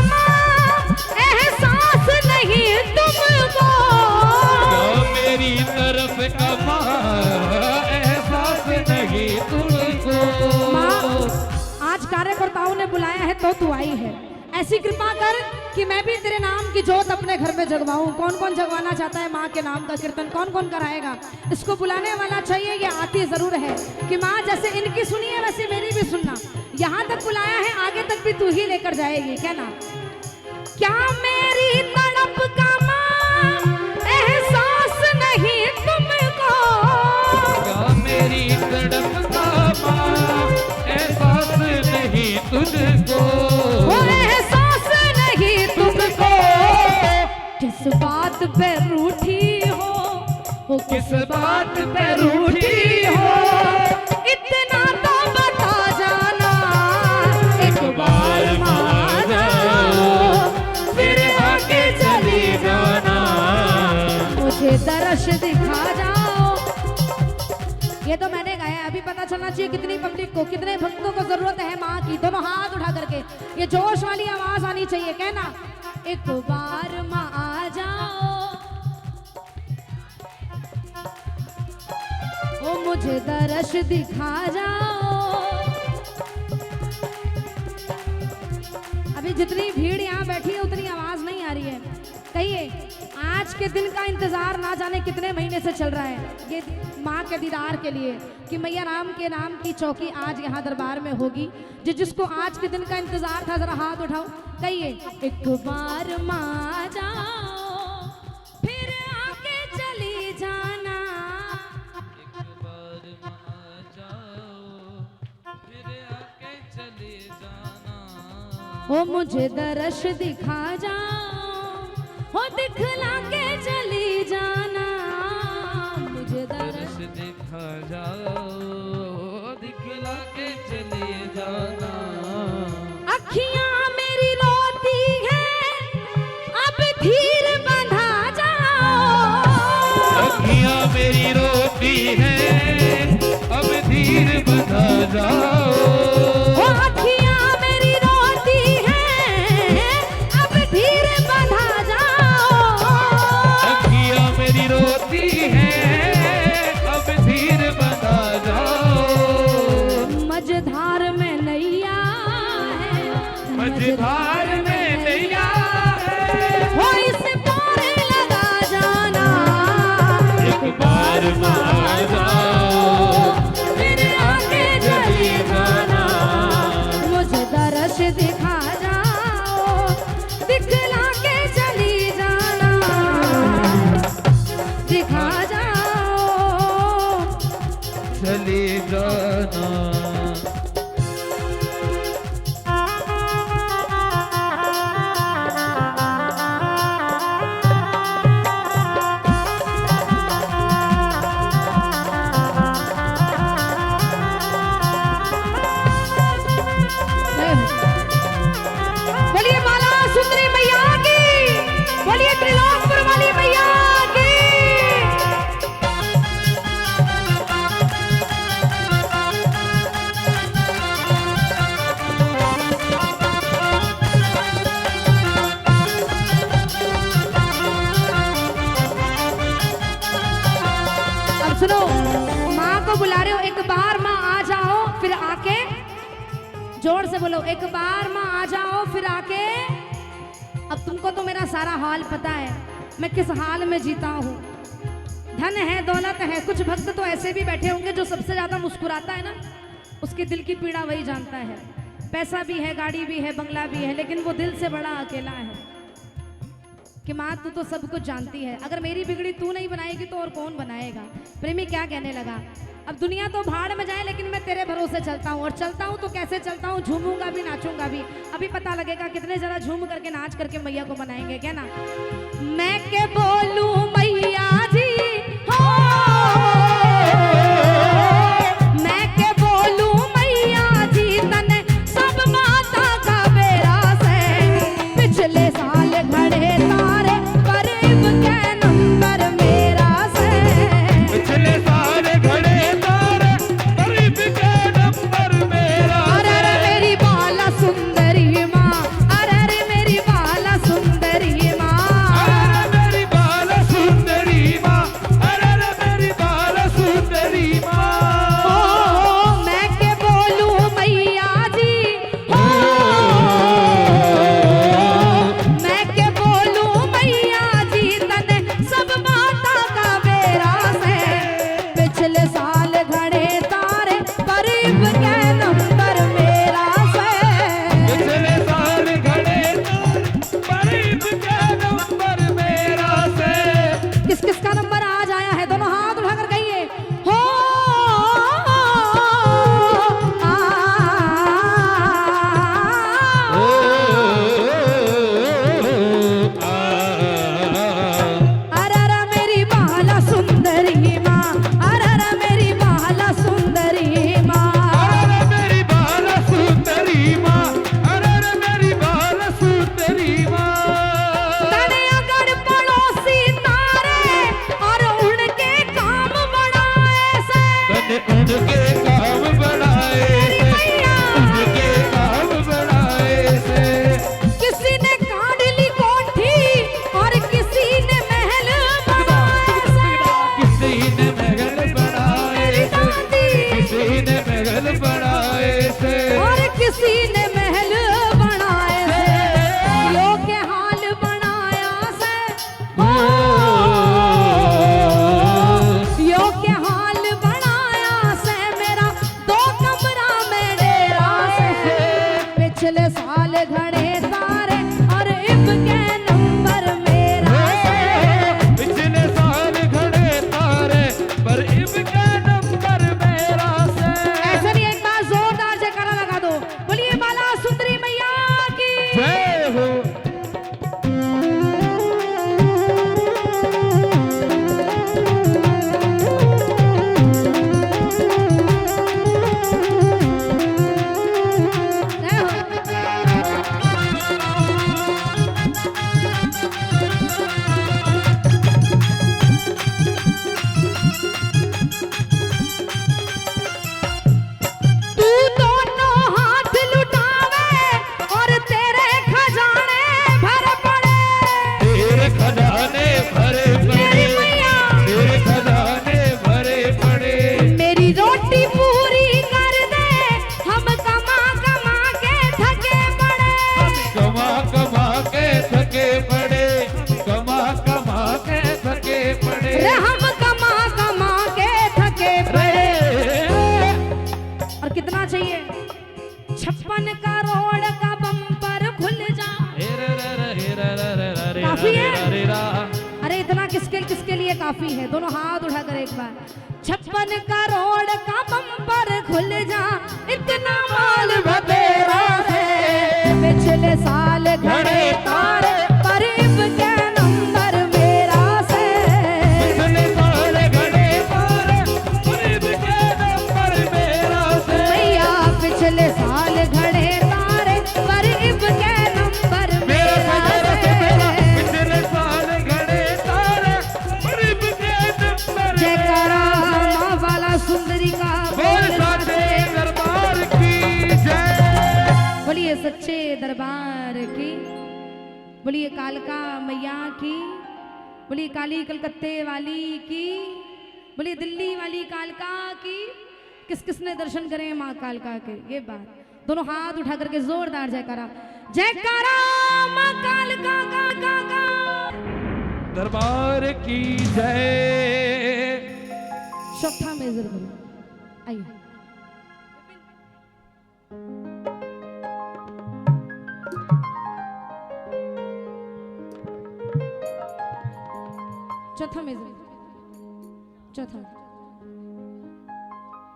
एहसास नहीं तुमको, क्या मेरी तरफ का एहसास नहीं तुमको। आज कार्यकर्ताओं ने बुलाया है तो तू आई है, ऐसी कृपा कर कि मैं भी तेरे नाम की जोत अपने घर में जगवाऊं। कौन कौन जगवाना चाहता है माँ के नाम का कीर्तन, कौन कौन कराएगा? इसको बुलाने वाला चाहिए, ये आती जरूर है कि माँ जैसे इनकी सुनी है वैसे मेरी भी सुनना। यहाँ तक बुलाया है, आगे तक भी तू ही लेकर जाएगी, कहना क्या मेरी तड़प का एहसास नहीं तुमको, क्या मेरी तड़प का एहसास नहीं तुझको, वो एहसास नहीं तुमको, किस बात पे रूठी हो किस बात पे रूठी हो, इतना तो बता जाना, एक बार आ मान जाओ फिर आगे चली जाना। मुझे दर्श दिखा जाओ। ये तो मैंने गाया, अभी पता चलना चाहिए कितनी पब्लिक को, कितने भक्तों को जरूरत है माँ की। दोनों हाथ उठा करके ये जोश वाली आवाज आनी चाहिए, कहना एक बार माँ आ जाओ, ओ मुझे दर्श दिखा जाओ। अभी जितनी भीड़ यहाँ बैठी है उतनी आवाज नहीं आ रही है। कहिए आज के दिन का इंतजार ना जाने कितने महीने से चल रहा है, ये माँ के दीदार के लिए कि मैया राम के नाम की चौकी आज यहाँ दरबार में होगी। जिसको आज के दिन का इंतजार था जरा हाथ उठाओ, कहिए एक बार माँ आ जाओ फिर आके चली जाना, एक बार आ जाओ फिर आगे चले जाना। ओ मुझे दर्श दिखा जाओ, हो दिखला के चली जाना, मुझे दर्श दिखा जाओ दिखला के चले जाना। अखियां मेरी रोती है अब धीर बंधा जाओ, अखियां मेरी रोती है अब धीर बंधा जाओ, ओ अखियां मेरी रोती है अब धीर बंधा जाओ, अखियां मेरी रोती है अब धीर बंधा जाओ। मझधार में नैया है, मझधार में नैया है, हो इस पार लगा जाना, एक बार आ जाओ फिर आगे चली जाना, मुझे दर्श दिखा जाओ दिखला के चली जाना, दिखा जाओ। चले जाना। बोलिए बाला सुंदरी मैया की, बोलिए त्रिलोकपुर वाली मैया की। अब सुनो, माँ को बुला रहे हो, एक बार माँ आ जाओ फिर आके जोर से बोलो, एक बार माँ आ जाओ फिर आके। अब तुमको तो मेरा सारा हाल पता है, मैं किस हाल में जीता हूँ। धन है, दौलत है, कुछ भक्त तो ऐसे भी बैठे होंगे जो सबसे ज्यादा मुस्कुराता है ना, उसके दिल की पीड़ा वही जानता है। पैसा भी है, गाड़ी भी है, बंगला भी है, लेकिन वो दिल से बड़ा अकेला है। कि माँ तू तो सब कुछ जानती है, अगर मेरी बिगड़ी तू नहीं बनाएगी तो और कौन बनाएगा। प्रेमी क्या कहने लगा, अब दुनिया तो भाड़ में जाए लेकिन मैं तेरे भरोसे चलता हूँ, और चलता हूँ तो कैसे चलता हूँ, झूमूंगा भी नाचूंगा भी। अभी पता लगेगा कितने जरा झूम करके नाच करके मैया को मनाएंगे, क्या ना। मैं के बोलूं मैया जी हो, मैं के बोलूं मैया जी तने सब माता का बेरा से। पिछले साल घड़े तारे करीब के नंबर मेरा से। पिछले साल घड़े तारे करीब के नंबर मेरा। अरे रे मेरी बाला सुंदरी माँ, अरे रे मेरी बाला सुंदरी माँ, अरे मेरी बाल सुंदरी माँ, अरे मेरी बाल सुंदरी माँ। ओ मैं के बोलूं मैया जी हो, मैं के बोलूं मैया जी तने सब माता का बेरा से। पिछले साल घड़े तारे करीब के नंबर मेरा से। पिछले साल घड़े तारे करीब के नंबर मेरा से। किस किस का नंबर आज आया है, दोनों हाथ उठाकर कहिए हो। अरे रे मेरी बाला सुंदरी माँ, अरे रे मेरी बाला सुंदरी माँ। अरे मेरी बाल सुंदरी माँ, अरे मेरी बाल सुंदरी माँ। तने अगर पड़ोसी तारे और उनके काम बढ़ाए से। तने उनके काम बढ़ाए मेरी से, मैया। उनके काम बढ़ाए से। किसी ने काढ़ ली कोठी और किसी ने महल बनाए से। किसी ने महल बनाए मेरी से, दादी। किसी ने महल बनाए से। और किसी ने महल बनाए से। यो के हाल बनाया से हो, यो के हाल बनाया से। मेरा 2 कमरा में डेरा से। पिछले साल घड़े तारे और इब के नंबर मेरा से। पिछले साल घड़े तारे पर इब के नंबर मेरा से। ऐसे नहीं, एक बार जोरदार जयकारा लगा दो, बोलिए बाला सुंदरी मैया की। जय हो। जय हो। तू दोनों हाथ लुटावे और तेरे खजाने भर पड़े। तेरे खजाने भरे मेरी पड़े, मैया। तेरे खजाने भरे पड़े। मेरी रोटी पूरी कर दे, हम कमा कमा के थके पड़े। कमा कमा के थके पड़े, कमा कमा के थके पड़े। रे हम कमा कमा के थके पड़े। और कितना चाहिए, 56 करोड़ का बम्पर खुल जा। काफी है? अरे इतना किसके लिए काफी है, दोनों हाथ उठाकर एक बार। 56 करोड़ का बम्पर खुल जा, इतना माल बतेरा है। पिछले साल घड़े तारे करीब के नंबर मेरा से। पिछले साल घड़े तारे करीब के नंबर मेरा से। मैया पिछले साल घड़े तारे करीब के नंबर मेरा मेरा से मेरा, से। पिछले साल घड़े तारे करीब के नंबर जयकारा माँ बाला सुंदरी का बोल साचे दरबार की जय। बोलिए सच्चे दरबार की, बोलिए कालका मैया की, बोलिए काली कलकत्ते वाली की, बोलिए दिल्ली वाली कालका की। किस किस ने दर्शन करे माँ कालका के, ये बात। दोनों हाथ उठा करके जोरदार जयकारा, जयकारा मां कालका का दरबार की जय। चौथा मेजर करो, आइए। चौथा मेजर, चौथा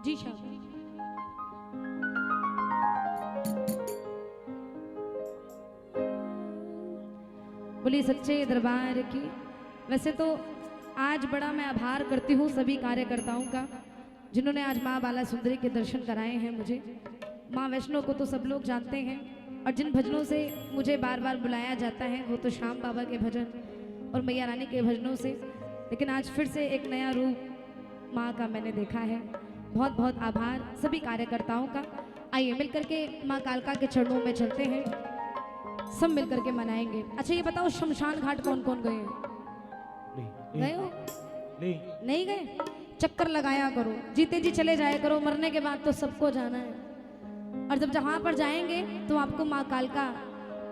जी शाह। बोलिए सच्चे दरबार की। वैसे तो आज बड़ा मैं आभार करती हूँ सभी कार्यकर्ताओं का जिन्होंने आज माँ बाला सुंदरी के दर्शन कराए हैं मुझे। माँ वैष्णो को तो सब लोग जानते हैं और जिन भजनों से मुझे बार बार बुलाया जाता है वो तो श्याम बाबा के भजन और मैया रानी के भजनों से, लेकिन आज फिर से एक नया रूप माँ का मैंने देखा है। बहुत बहुत आभार सभी कार्यकर्ताओं का। आइए मिलकर के माँ कालका के चरणों में चलते हैं, सब मिलकर के मनाएंगे। अच्छा ये बताओ शमशान घाट कौन कौन गए हैं? गए हो? नहीं गए? चक्कर लगाया करो, जीते जी चले जाया करो, मरने के बाद तो सबको जाना है। और जब जहाँ पर जाएंगे तो आपको माँ कालका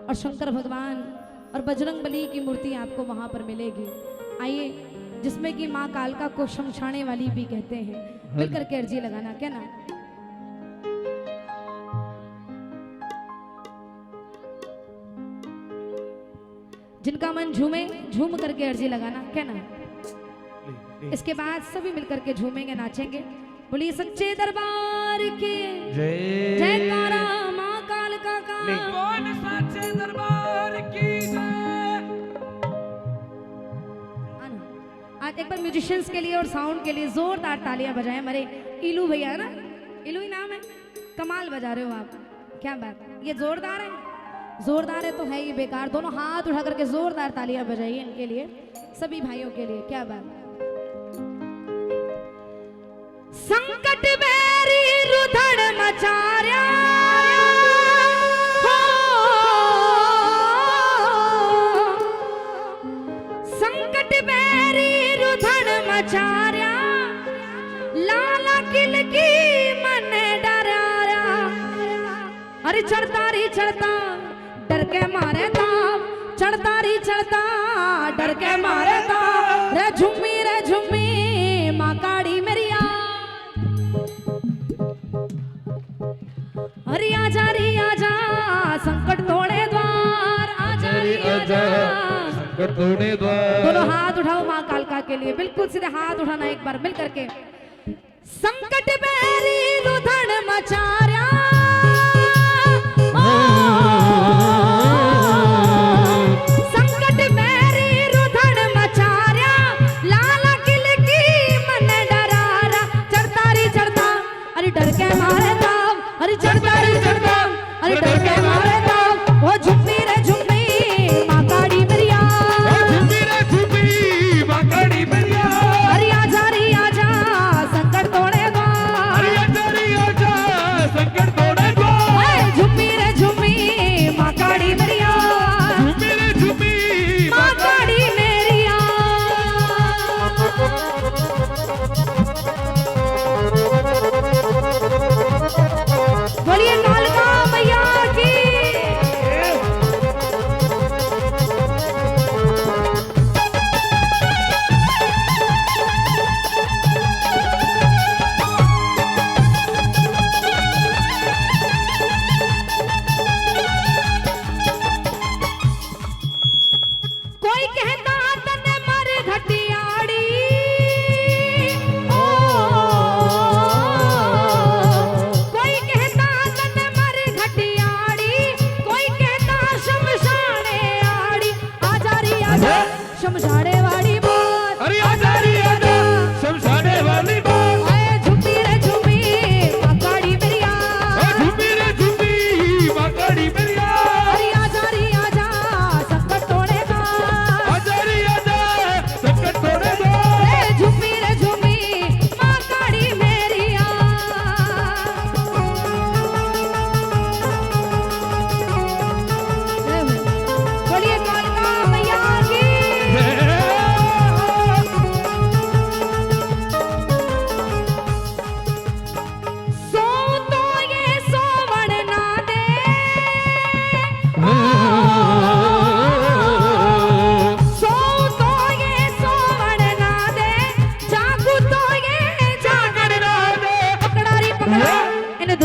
और शंकर भगवान और बजरंग बली की मूर्ति आपको वहाँ पर मिलेगी। आइए, जिसमें कि माँ कालका को शमशाने वाली भी कहते हैं, मिलकर के अर्जी लगाना, क्या ना? जिनका मन झूमे झूम करके अर्जी लगाना, क्या ना? इसके बाद सभी मिलकर के झूमेंगे, नाचेंगे। बोलिए सच्चे दरबार की जय। जयकारा माँ कालका का। बोल सच्चे दरबार की जय। आज एक बार म्यूजिशियंस के लिए और साउंड के लिए जोरदार तालियां बजाएं। हमारे इलू भैया ना, इलू ही नाम है, कमाल बजा रहे हो आप, क्या बात। ये जोरदार है, जोरदार है तो है ही बेकार। दोनों हाथ उठा करके जोरदार तालियां बजाइए इनके लिए, सभी भाइयों के लिए, क्या बात। संकट बेरी रुधड़ मचार्या, संकट बेरी रुधड़ मचार्या, लाला किल की मन डराया। अरे चढ़ता री चढ़ता डर के मारे दाम, चढ़ता री चढ़ता डर के मारे दाम। रे झुम्मी माँ काड़ी मेरी आ। अरे आजा रे आजा संकट तोड़े द्वार, आजा रे आजा संकट तोड़े द्वार। दोनों हाथ उठाओ माँ कालका के लिए, बिल्कुल सीधे हाथ उठाना एक बार मिल करके। संकट बेरी रुधड़ मचार्या, संकट बेरी रुधड़ मचार्या, लाला किल की मन डरारा। चढ़ता री चढ़ता अरे डर के मारे दाम, अरे चढ़ता री चढ़ता अरे डर के मारे दाम। वो झुम्मी रे झुम्मी माँ काड़ी मेरी आ। झुम्मी रे झुम्मी माँ काड़ी मेरी आ। अरे आजा रे आजा संकट तोड़े द्वार, अरे आजा रे आजा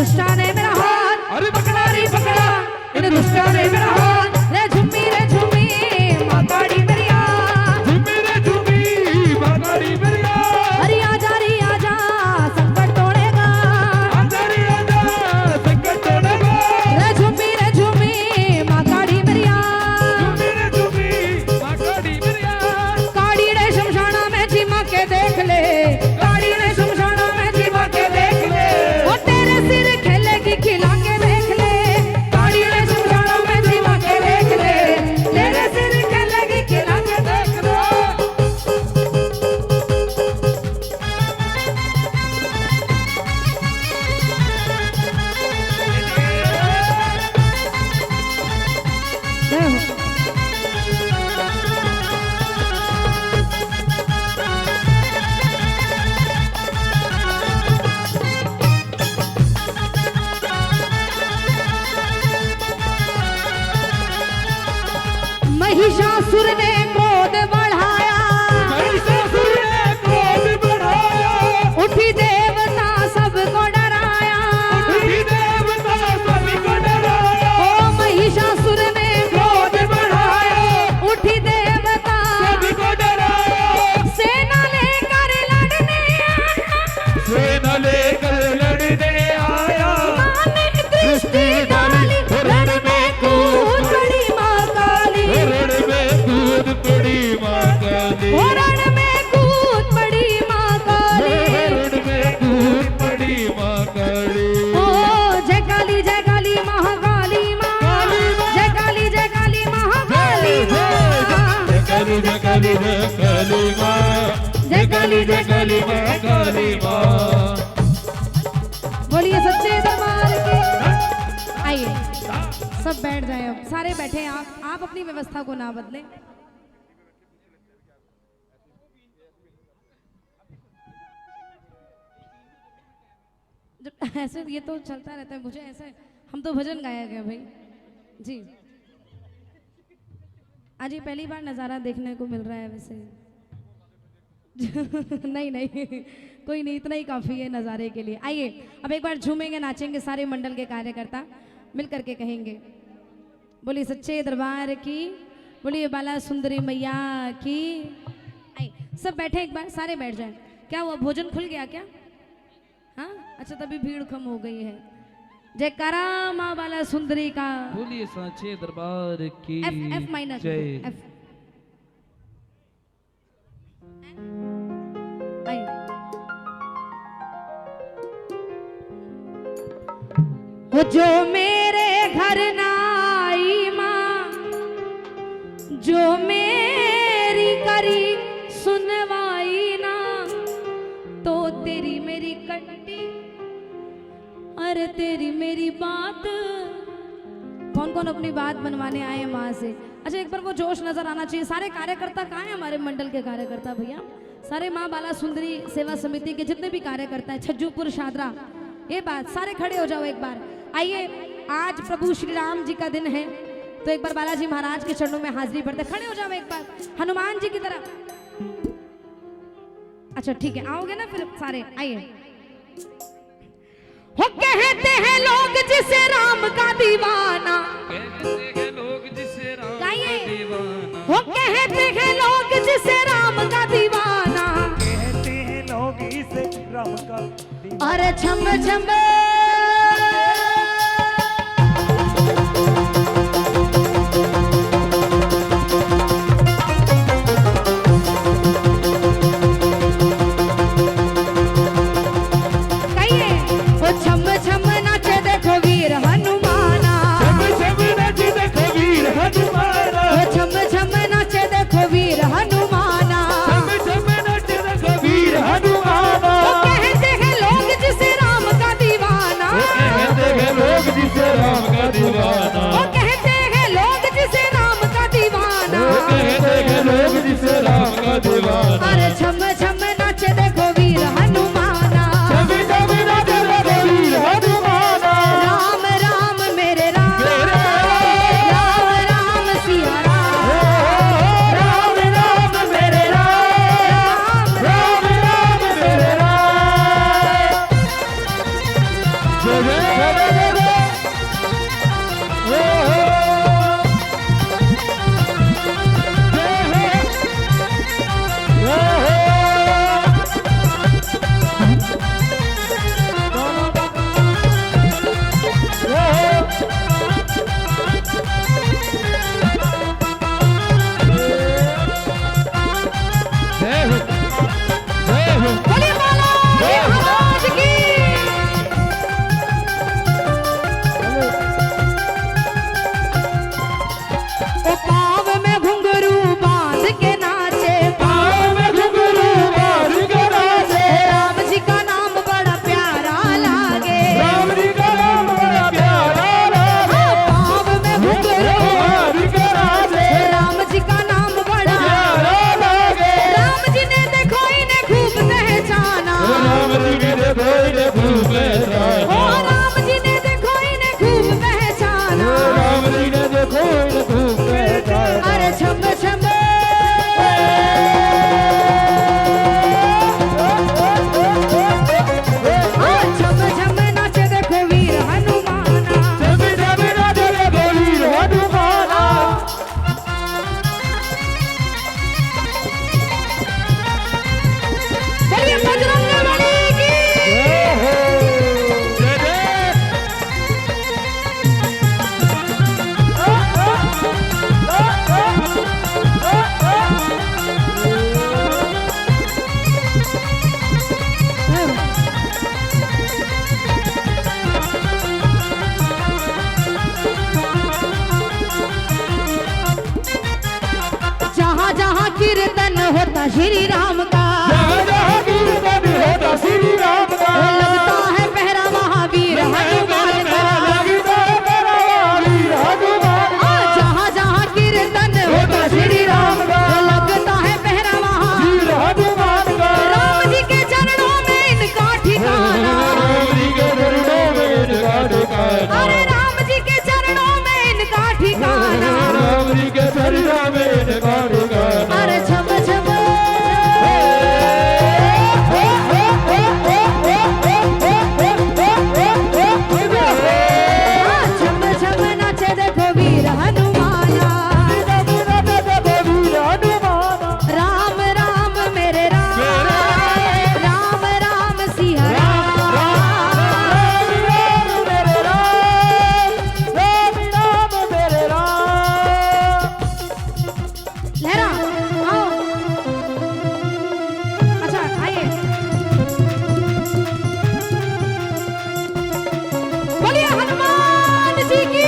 दुष्टा ने मेरा हाथ अरे पकड़ा रे पकड़ा, इन दुष्टा ने मेरा हाथ। रे झुम्मी माँ काड़ी मेरी आ, झूमी रे झूमी बागाड़ी मेरिया, अरे आजा रे आजा संकट तोड़ेगा। आजा रे आजा संकट तोड़ेगा। रे झुम्मी माँ काड़ी मेरी आ, झूमी रे झूमी बागाड़ी मेरिया, काड़ी रे शमशाना में चिमा के देख ले, काड़ी रे शमशाना में चिमा के देख ले। वो तेरे सिर खेलेगी खिला के देख ले, काड़ी रे शमशाना में चिमा के देख ले। तेरे सिर खेलेगी खिला के देख ले। महिषासुर ने क्रोध बढ़ाया, महिषासुर ने क्रोध बढ़ाया, उठी देवता सबको डराया। उठी देवता सबको डराया। ओ महिषासुर ने क्रोध बढ़ाया, उठी देवता सबको डराया। सेना लेकर लड़ने आया, सेना लेकर लड़ने आया। माने दृष्टि डाली रण में कूद पड़ी माँ काली। रण में कूद पड़ी माँ काली। ओ रण में कूद पड़ी माँ काली। रण में कूद पड़ी माँ काली। ओ जय काली महाकाली माँ, जय काली महाकाली माँ। जय काली जय काली जय काली माँ, जय काली माँ काली माँ। बोलिए सच्चे दरबार की। आइए सब बैठ जाएं, अब सारे बैठे हैं। आप अपनी व्यवस्था को ना बदलें। ऐसे ये तो चलता रहता है, मुझे ऐसे हम तो भजन गाया गया भाई जी। आज ये पहली बार नज़ारा देखने को मिल रहा है वैसे। नहीं कोई नहीं, इतना ही काफ़ी है नज़ारे के लिए। आइए अब एक बार झूमेंगे नाचेंगे सारे मंडल के कार्यकर्ता मिल करके कहेंगे बोलिए सच्चे दरबार की, बोलिए बाला सुंदरी मैया की। आइए सब बैठे, एक बार सारे बैठ जाएं। क्या हुआ, भोजन खुल गया क्या? हाँ अच्छा, तभी भीड़ कम हो गई है। जयकारा माँ बाला सुंदरी का। बोलिए साचे दरबार की एफ माइनर जय। एफ। आइए वो जो मेरे घर ना आई माँ, जो मेरी करी सुनवाई ना, तो तेरी मेरी कट्टी अरे तेरी मेरी बात। कौन कौन अपनी बात बनवाने आए हैं माँ से? अच्छा एक बार वो जोश नजर आना चाहिए। सारे कार्यकर्ता कहाँ हैं हमारे मंडल के कार्यकर्ता भैया? सारे माँ बाला सुंदरी सेवा समिति के जितने भी कार्यकर्ता हैं, छज्जूपुर शादरा, ये बात सारे खड़े हो जाओ एक बार। आइए आज प्रभु श्री राम जी का दिन है, तो एक बार बालाजी महाराज के चरणों में हाजिरी भरते खड़े हो जाओ एक बार हनुमान जी की तरह। अच्छा ठीक है, आओगे ना फिर सारे? आइए। हो कहते हैं लोग जिसे राम का दीवाना, कहते हैं लोग जिसे राम का गाइए। दीवाना, हो कहते हैं लोग जिसे राम का दीवाना, कहते हैं लोग इसे राम का दीवाना। अरे छम छम कहिए वो छम छम नाचे देखो वीर हनुमाना, छम छम नाचे देखो वीर हनुमाना, वो छम छम नाचे देखो वीर हनुमाना। छम छम नाचे देखो वीर हनुमाना। वो कहते हैं लोग जिसे राम का दीवाना, होता श्री राम का, जहाँ जहाँ कीर्तन होता श्री राम का, लगता है पहरा महावीर हनुमान का, लगता है पहरा महावीर हनुमान का, जहाँ जहाँ कीर्तन होता श्री राम का, लगता है पहरा महावीर हनुमान का, राम जी के चरणों में इनका ठिकाना, राम जी के चरणों में इनका ठिकाना, अरे राम जी के चरणों में इनका ठिकाना, राम जी के चरणों में इनका ठिकाना, अरे छम छम छम छम नाचे देखो वीर हनुमाना, राम राम मेरे राम, राम राम सिया लहरा आओ, अच्छा आइए, बोलिए हनुमान जी की।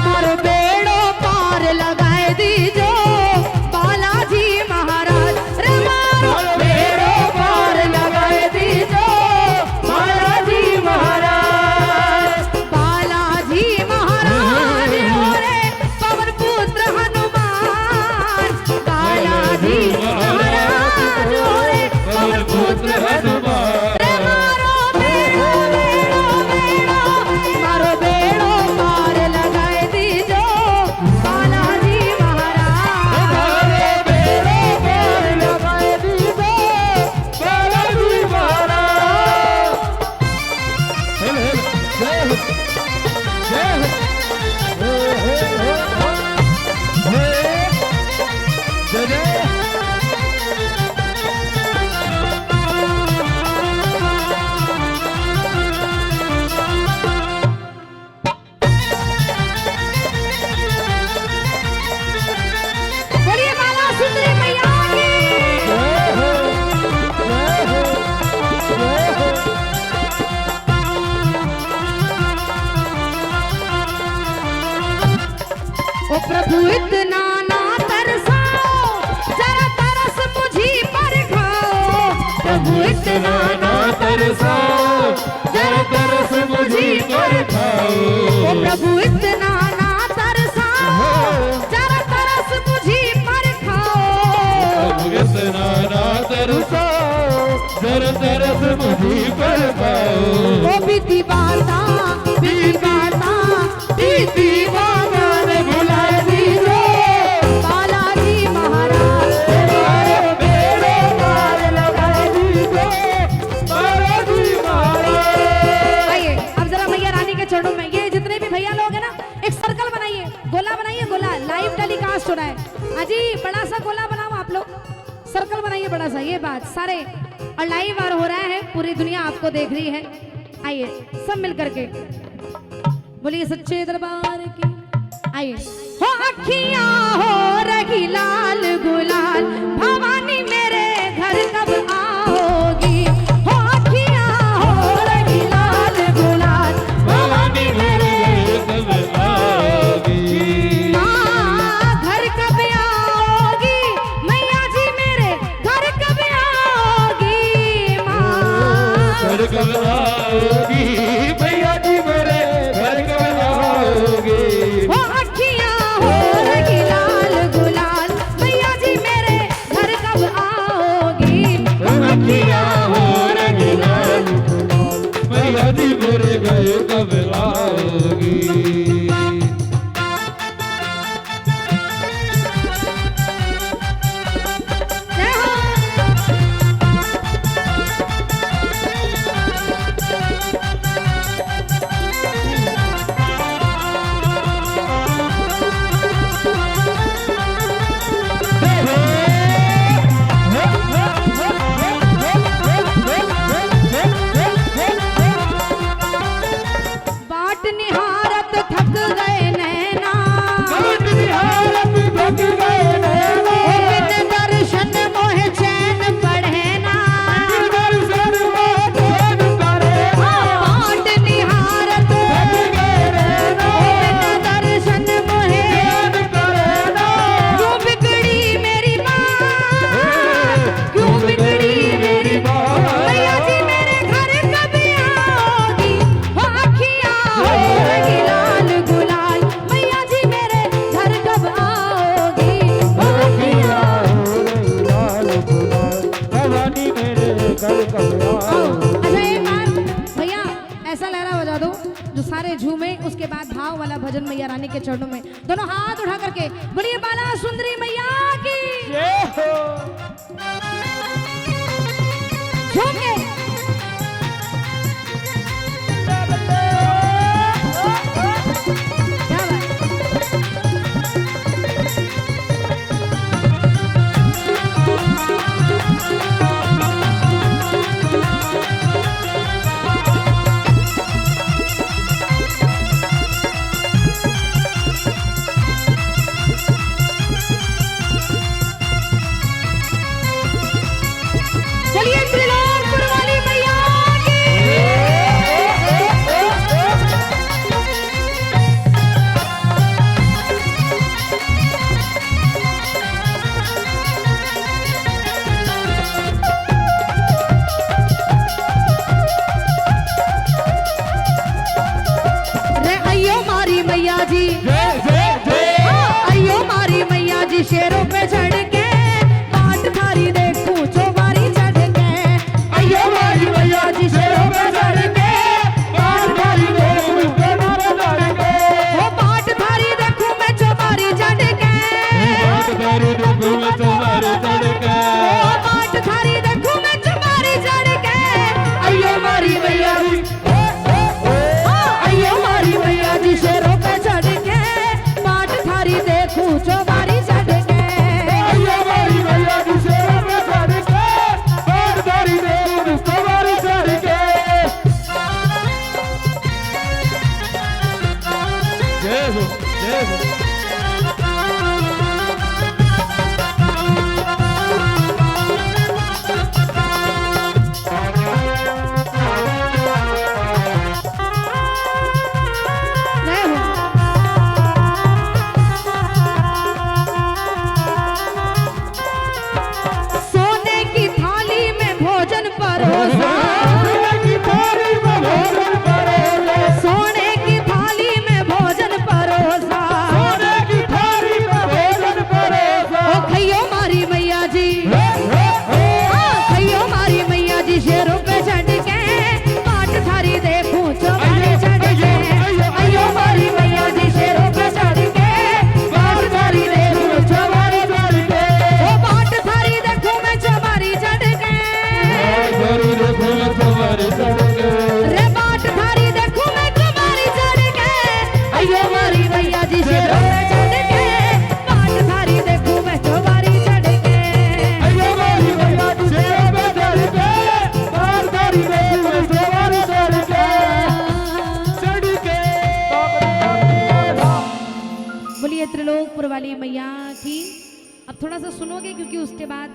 मारो बेड़ो पार लगाए दीजो बालाजी महाराज, रे मारो बेड़ो पार लगाए दीजो बालाजी महाराज, बालाजी महाराज रे पवन पुत्र हनुमान, बालाजी महाराज रे पवन पुत्र हनुमान, रे मारो बेड़ो बेड़ो बेड़ो, मारो बेड़ो पार लगाए दीजो बालाजी महाराज, बोलिए बाला सुंदरी मैया की। ओ प्रभु इतना ना तरसाओ, जरा तरस मुझी पर खाओ, प्रभु इतना ना तरसाओ, जरा तरस मुझी पर खाओ, ओ प्रभु इतना ना तरसाओ, जरा तरस मुझी पर खाओ, इतना ना तरसाओ, जरा तरस मुझी पर खाओ, ओ बीती बाता बीती बाता ने भुलाए दीजो बालाजी महाराज, बेड़ो पार लगाए दीजो बालाजी महाराज। आइए अब जरा मैया रानी के चरणों में ये जितने भी भैया लोग हैं ना, एक सर्कल बनाइए, गोला बनाइए, गोला लाइव टेलीकास्ट हो रहा है, अजी बड़ा सा गोला बनाओ आप लोग, सर्कल बनाइए बड़ा सा, ये बात सारे और लाइव और हो रहा है, पूरी दुनिया आपको देख रही है। आइए सब मिल करके बोलिए सच्चे दरबार की। आइए हो अखियां हो रही लाल गुलाल, भवानी मेरे घर कब आओगी, हो अखियां हो रही लाल गुलाल, भवानी मेरे कब आओगी, माँ घर कब आओगी, मैया जी मेरे घर कब आओगी, माँ घर कब आओगी, भैया जी मेरे घर कब आओगी, हो अखियां हो रही लाल गुलाल, मैया जी मेरे घर कब आओगी, अखियाँ हो रही लाल, भैया जी मेरे घर कब आओगी। जय हो। अच्छा एक बार भैया ऐसा लहरा बजा दो जो सारे झूमे, उसके बाद भाव वाला भजन मैया रानी के चरणों में दोनों हाथ उठा करके बोलिए बाला सुंदरी मैया की झूम के। क्या बात। चलिए त्रिलोकपुर वाली मैया की रे अयो मारी मैया जी, अयो मारी मैया जी, शेरों पे चढ़ के पाट थारी देखूं चौबारी चढ़ के। अयो मारी मैया जी, शेरों पे चढ़ के पाट थारी देखूं चौबारी चढ़ के। वो पाट थारी देखूं मैं चौबारी चढ़ के। वो पाट थारी देखूं मैं चौबारी चढ़ के। अयो मारी मैया जी, अयो मारी मैया जी, शेरों पे चढ़ के पाट थारी देखूं चौबारी चढ़ के। अयो मारी मैया जी, शेरों पे चढ़ के पाट थारी देखूं चौबारी चढ़ के। जय हो जय हो। जय हो। सोने की थाली में भोजन परोसा, सोने की थाली में भोजन परोसा, सोने की थाली में भोजन परोसा। सोने की थाली में भोजन परोसा। ओ खइयो मारी मैया जी, खइयो मारी मैया जी, शेरों पे चढ़ के पाट थारी देखूं चौबारी चढ़ के। अयो मारी मैया जी, शेरों पे चढ़ के पाट थारी देखूं चौबारी चढ़ के। ओ पाट थारी देखूं मैं चौबारी चढ़ के। थारी देखूं मैं चौबारी चढ़ के। रे पाट थारी देखूं मैं चौबारी चढ़ के। अयो मारी मैया जी, शेरों पे चढ़ के पाट थारी देखूं मैं चौबारी चढ़ के। अयो मारी मैया जी, शेरों पे चढ़ के पाट थारी देखूं मैं चौबारी चढ़ के। चढ़ के बोलिए त्रिलोकपुर वाली मैया की। अब थोड़ा सा सुनोगे क्योंकि उसके बाद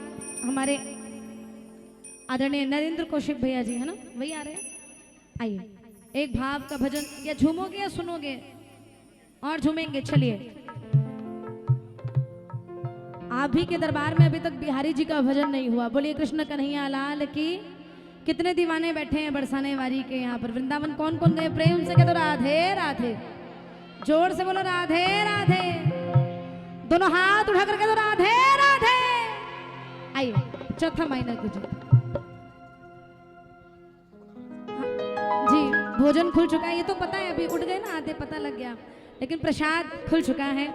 हमारे आदरणीय नरेंद्र कौशिक भैया जी है ना, वही आ रहे हैं। आइए एक भाव का भजन, या झूमोगे या सुनोगे और झूमेंगे। चलिए आप भी के दरबार में अभी तक बिहारी जी का भजन नहीं हुआ। बोलिए कृष्ण कन्हैया लाल की। कितने दीवाने बैठे हैं बरसाने वारी के यहाँ पर। वृंदावन कौन कौन गए? प्रेम से कह दो राधे राधे। जोर से बोलो राधे राधे। दोनों हाथ उठा कर कह दो राधे राधे। आइए चौथा महीना कीजिए। जी भोजन खुल चुका है, ये तो पता है, अभी उठ गए ना आधे, पता लग गया, लेकिन प्रसाद खुल चुका है।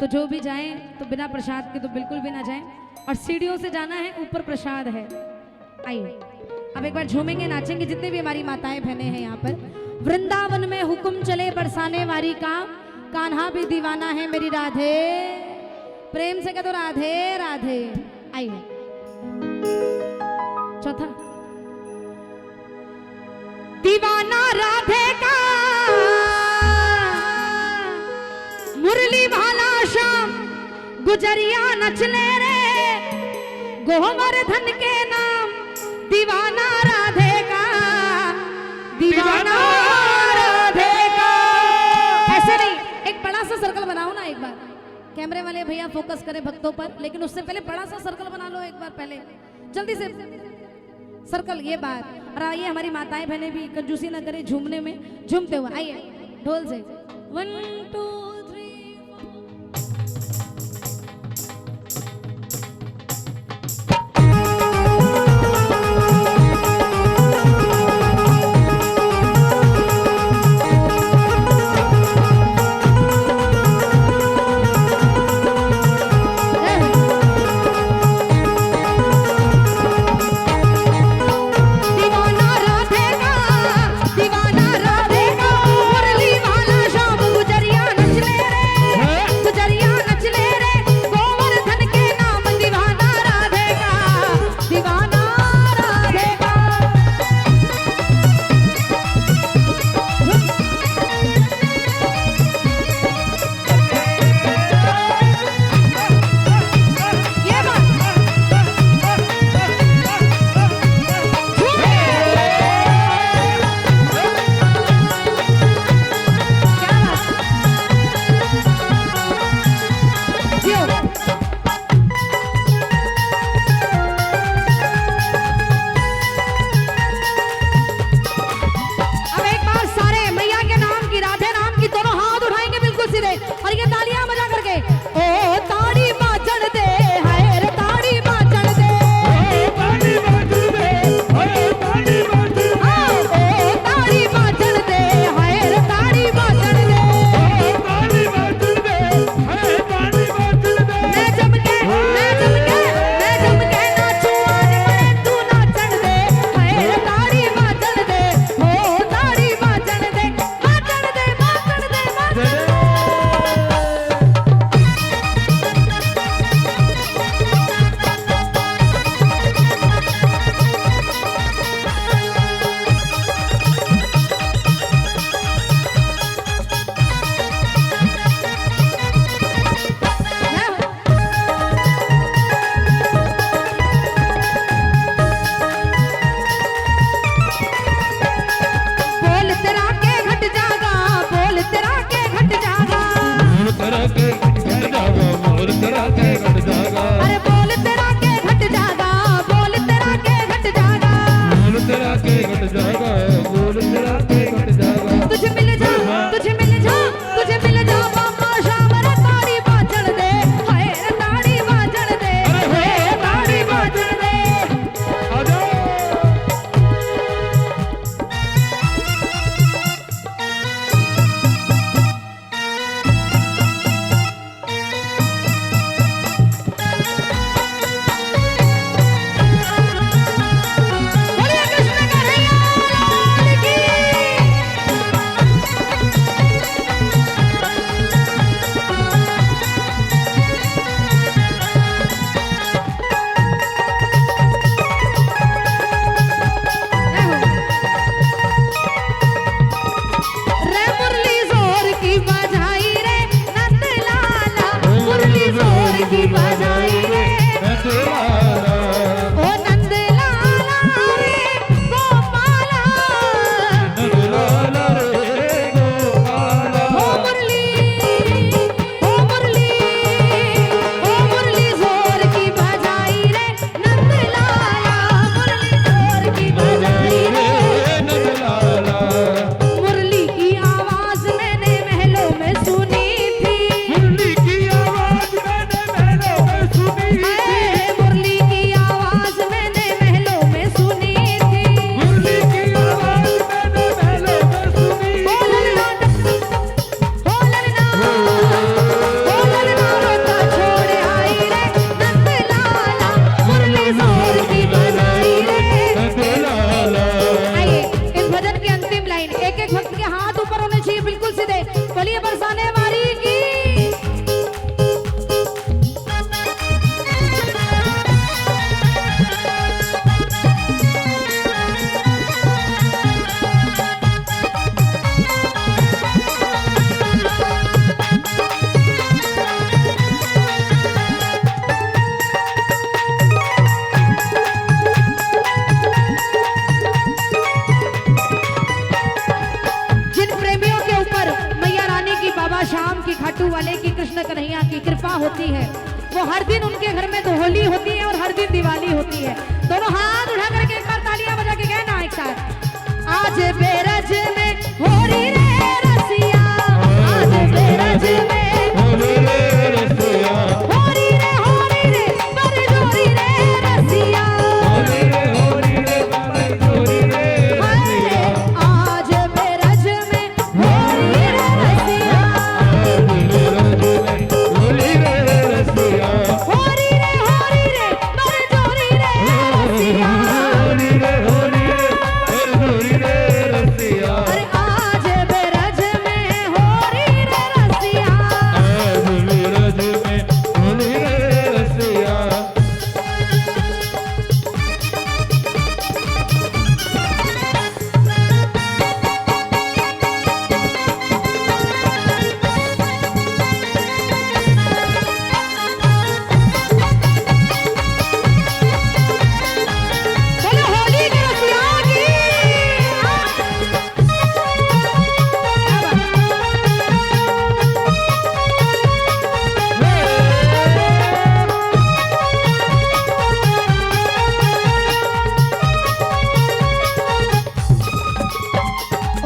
तो जो भी जाएं तो बिना प्रसाद के तो बिल्कुल भी ना जाएं, और सीढ़ियों से जाना है, ऊपर प्रसाद है। आइए अब एक बार झूमेंगे नाचेंगे जितने भी हमारी माताएं बहनें हैं यहाँ पर। वृंदावन में हुक्म चले बरसाने वारी का, कान्हा भी दीवाना है मेरी राधे। प्रेम से कह दो राधे राधे। आइए चौथा। दीवाना राधे का मुरली भाला श्याम गुजरिया नचले रे, गोवर्धन के नाम दीवाना राधे का, दीवाना राधे का। ऐसे नहीं, एक बड़ा सा सर्कल बनाओ ना एक बार। कैमरे वाले भैया फोकस करें भक्तों पर, लेकिन उससे पहले बड़ा सा सर्कल बना लो एक बार पहले, जल्दी से सर्कल। ये बात। और आइए हमारी माताएं बहनें भी कंजूसी ना करें झूमने में, झूमते हुए आइए ढोल से 1 2 3 4। होती है, वो हर दिन उनके घर में तो होली होती है और हर दिन दिवाली होती है। दोनों हाथ उठा करके एक बार तालियां बजा के कहना एक साथ, आज बेरज में होली रे रसिया, आज बेरज में होली रे रसिया, होली रे बरजोरी रे रसिया, होली रे बरजोरी रे रसिया, आज बेरज में होली रे रसिया, होली रे रसिया, होली रे बरजोरी रे रसिया, होली रे बरजोरी रे रसिया, अरे आज बेरज में होली रे रसिया, आज बेरज में होली रे रसिया। चलो होली की रसिया की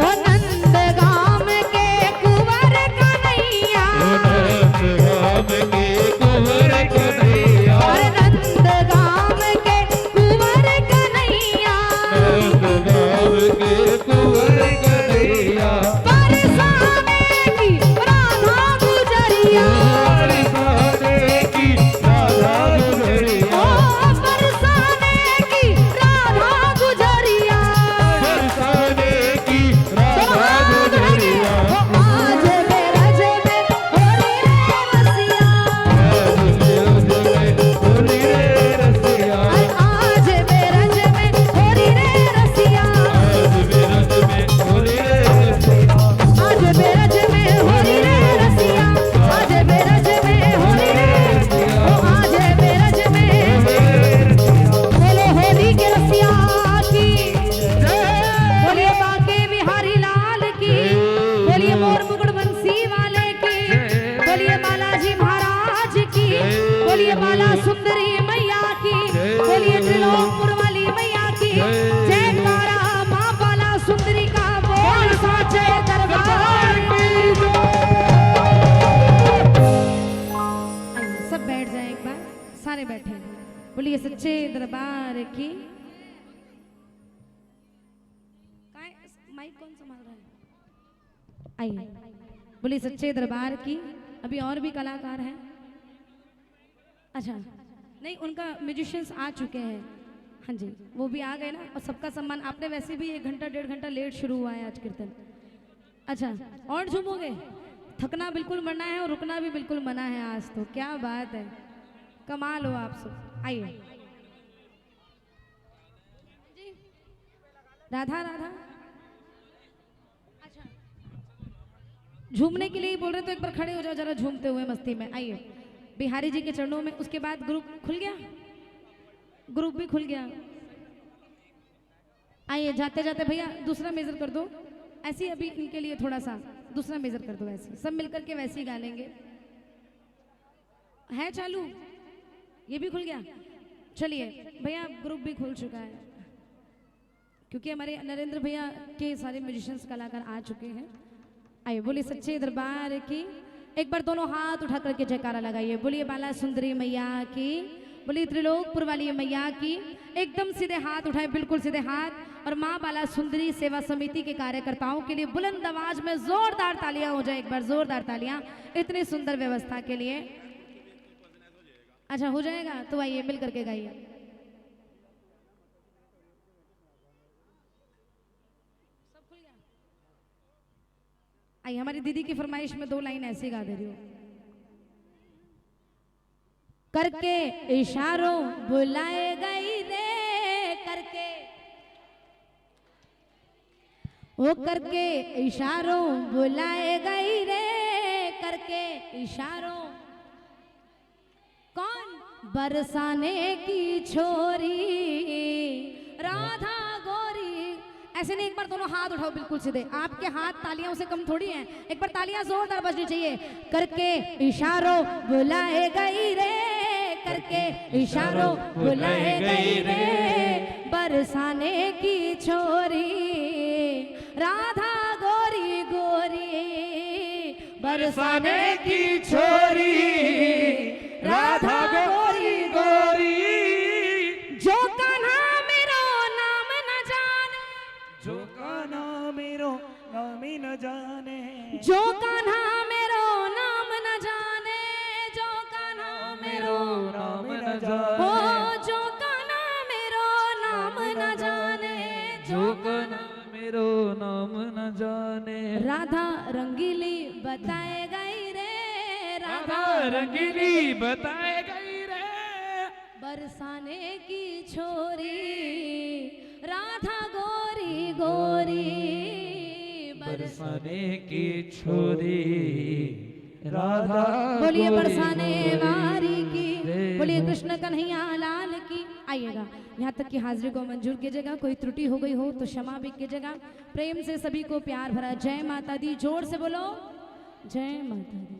ओ नंदगाम के कुंवर कन्हैया, नंदगाम के कुंवर कन्हैया, अरे नंदगाम के कुंवर कन्हैया, नंदगाम के कुंवर कन्हैया, बरसाने की राधा गुजरिया, बरसाने की राधा गुजरिया, ओ बरसाने की राधा गुजरिया, बरसाने की राधा गुजरिया, आज बेरज में होली रे रसिया, आज बेरज में होली रे रसिया, आज बेरज में होली रे रसिया, आज बेरज में होली रे रसिया, आज बेरज में होली रे रसिया, आज बेरज में बोलो होली के रसिया की बोलिए बाके बिहारी लाल की, बोलिए मोर मुकुट बंसी वाले की, बोलिए बालाजी महाराज की, बोलिए बाला सुंदरी मैया की, बोलिए त्रिलोकपुर वाली मैया की जयकारा, माँ बाला सुंदरी का बोल साचे दरबार की। आइए, सब बैठ जाए एक बार, सारे बैठे, बोलिए सच्चे दरबार की। माइक कौन संभाल रहा है? आइए, बोलिए सच्चे दरबार की। अभी और भी कलाकार हैं, अच्छा नहीं उनका म्यूजिशियंस आ चुके हैं, हाँ जी वो भी आ गए ना, और सबका सम्मान। आपने वैसे भी 1 घंटा 1.5 घंटा लेट शुरू हुआ है आज कीर्तन। अच्छा और झूमोगे, थकना बिल्कुल मना है और रुकना भी बिल्कुल मना है आज तो, क्या बात है, कमाल हो आप सब। आइए राधा राधा, अच्छा झूमने के लिए ही बोल रहे तो एक बार खड़े हो जाओ जरा झूमते हुए मस्ती में। आइए बिहारी जी के चरणों में, उसके बाद ग्रुप खुल गया, ग्रुप भी खुल गया। आइए जाते जाते भैया दूसरा मेजर कर दो, ऐसे ही अभी इनके लिए थोड़ा सा दूसरा मेजर कर दो, ऐसे सब मिलकर के वैसे ही गा लेंगे। है चालू, ये भी खुल गया। चलिए भैया ग्रुप भी खुल चुका है, क्योंकि हमारे नरेंद्र भैया के सारे म्यूजिशियंस कलाकार आ चुके हैं। आइए बोलिए सच्चे दरबार की, एक बार दोनों हाथ उठा करके जयकारा लगाइए। बोलिए बाला सुंदरी मैया की, बोलिए त्रिलोकपुर वाली मैया की। एकदम सीधे हाथ उठाए, बिल्कुल सीधे हाथ, और माँ बाला सुंदरी सेवा समिति के कार्यकर्ताओं के लिए बुलंद आवाज में जोरदार तालियां हो जाए, एक बार जोरदार तालियां इतनी सुंदर व्यवस्था के लिए। अच्छा हो जाएगा तो आइए मिल करके गाइए। आइए हमारी दीदी की फरमाइश में 2 लाइन ऐसे गा दे रही हूँ। करके इशारों बुलाए गई रे, करके वो करके इशारों बुलाए गई रे, करके इशारों कौन बरसाने की छोरी राधा गोरी, ऐसे नहीं, एक बार दोनों हाथ उठाओ बिल्कुल सीधे। आपके हाथ तालियां से कम थोड़ी हैं, एक बार तालियां जोरदार बजनी चाहिए। करके इशारों बुलाए गई रे, करके इशारों बुलाए गई रे, बरसाने की छोरी राधा गोरी गोरी, बरसाने की छोरी राधा गोरी गोरी। जो कान्हा मेरो नाम न जाने, जो कान्हा मेरो नाम ही न जाने, जो कान्हा मेरो नाम न जाने, जो कान्हा मेरो नाम न जाने, हो, जो कान्हा मेरो नाम न जाने, जो कान्हा मेरो नाम न जाने। राधा रंगीली बताए गई रे, राधा रंगीली बताए गई रे, बरसाने की छोरी राधा गोरी गोरी, बरसाने की छोरी राधा। बोलिए गोरी बरसाने गोरी वारी की, रे। बोलिए कृष्ण कन्हैया लाल की। आइएगा यहाँ तक की हाजिरी को मंजूर कीजिएगा, कोई त्रुटि हो गई हो तो क्षमा भी कीजिएगा। प्रेम से सभी को प्यार भरा जय माता दी, जोर से बोलो जय माता दी।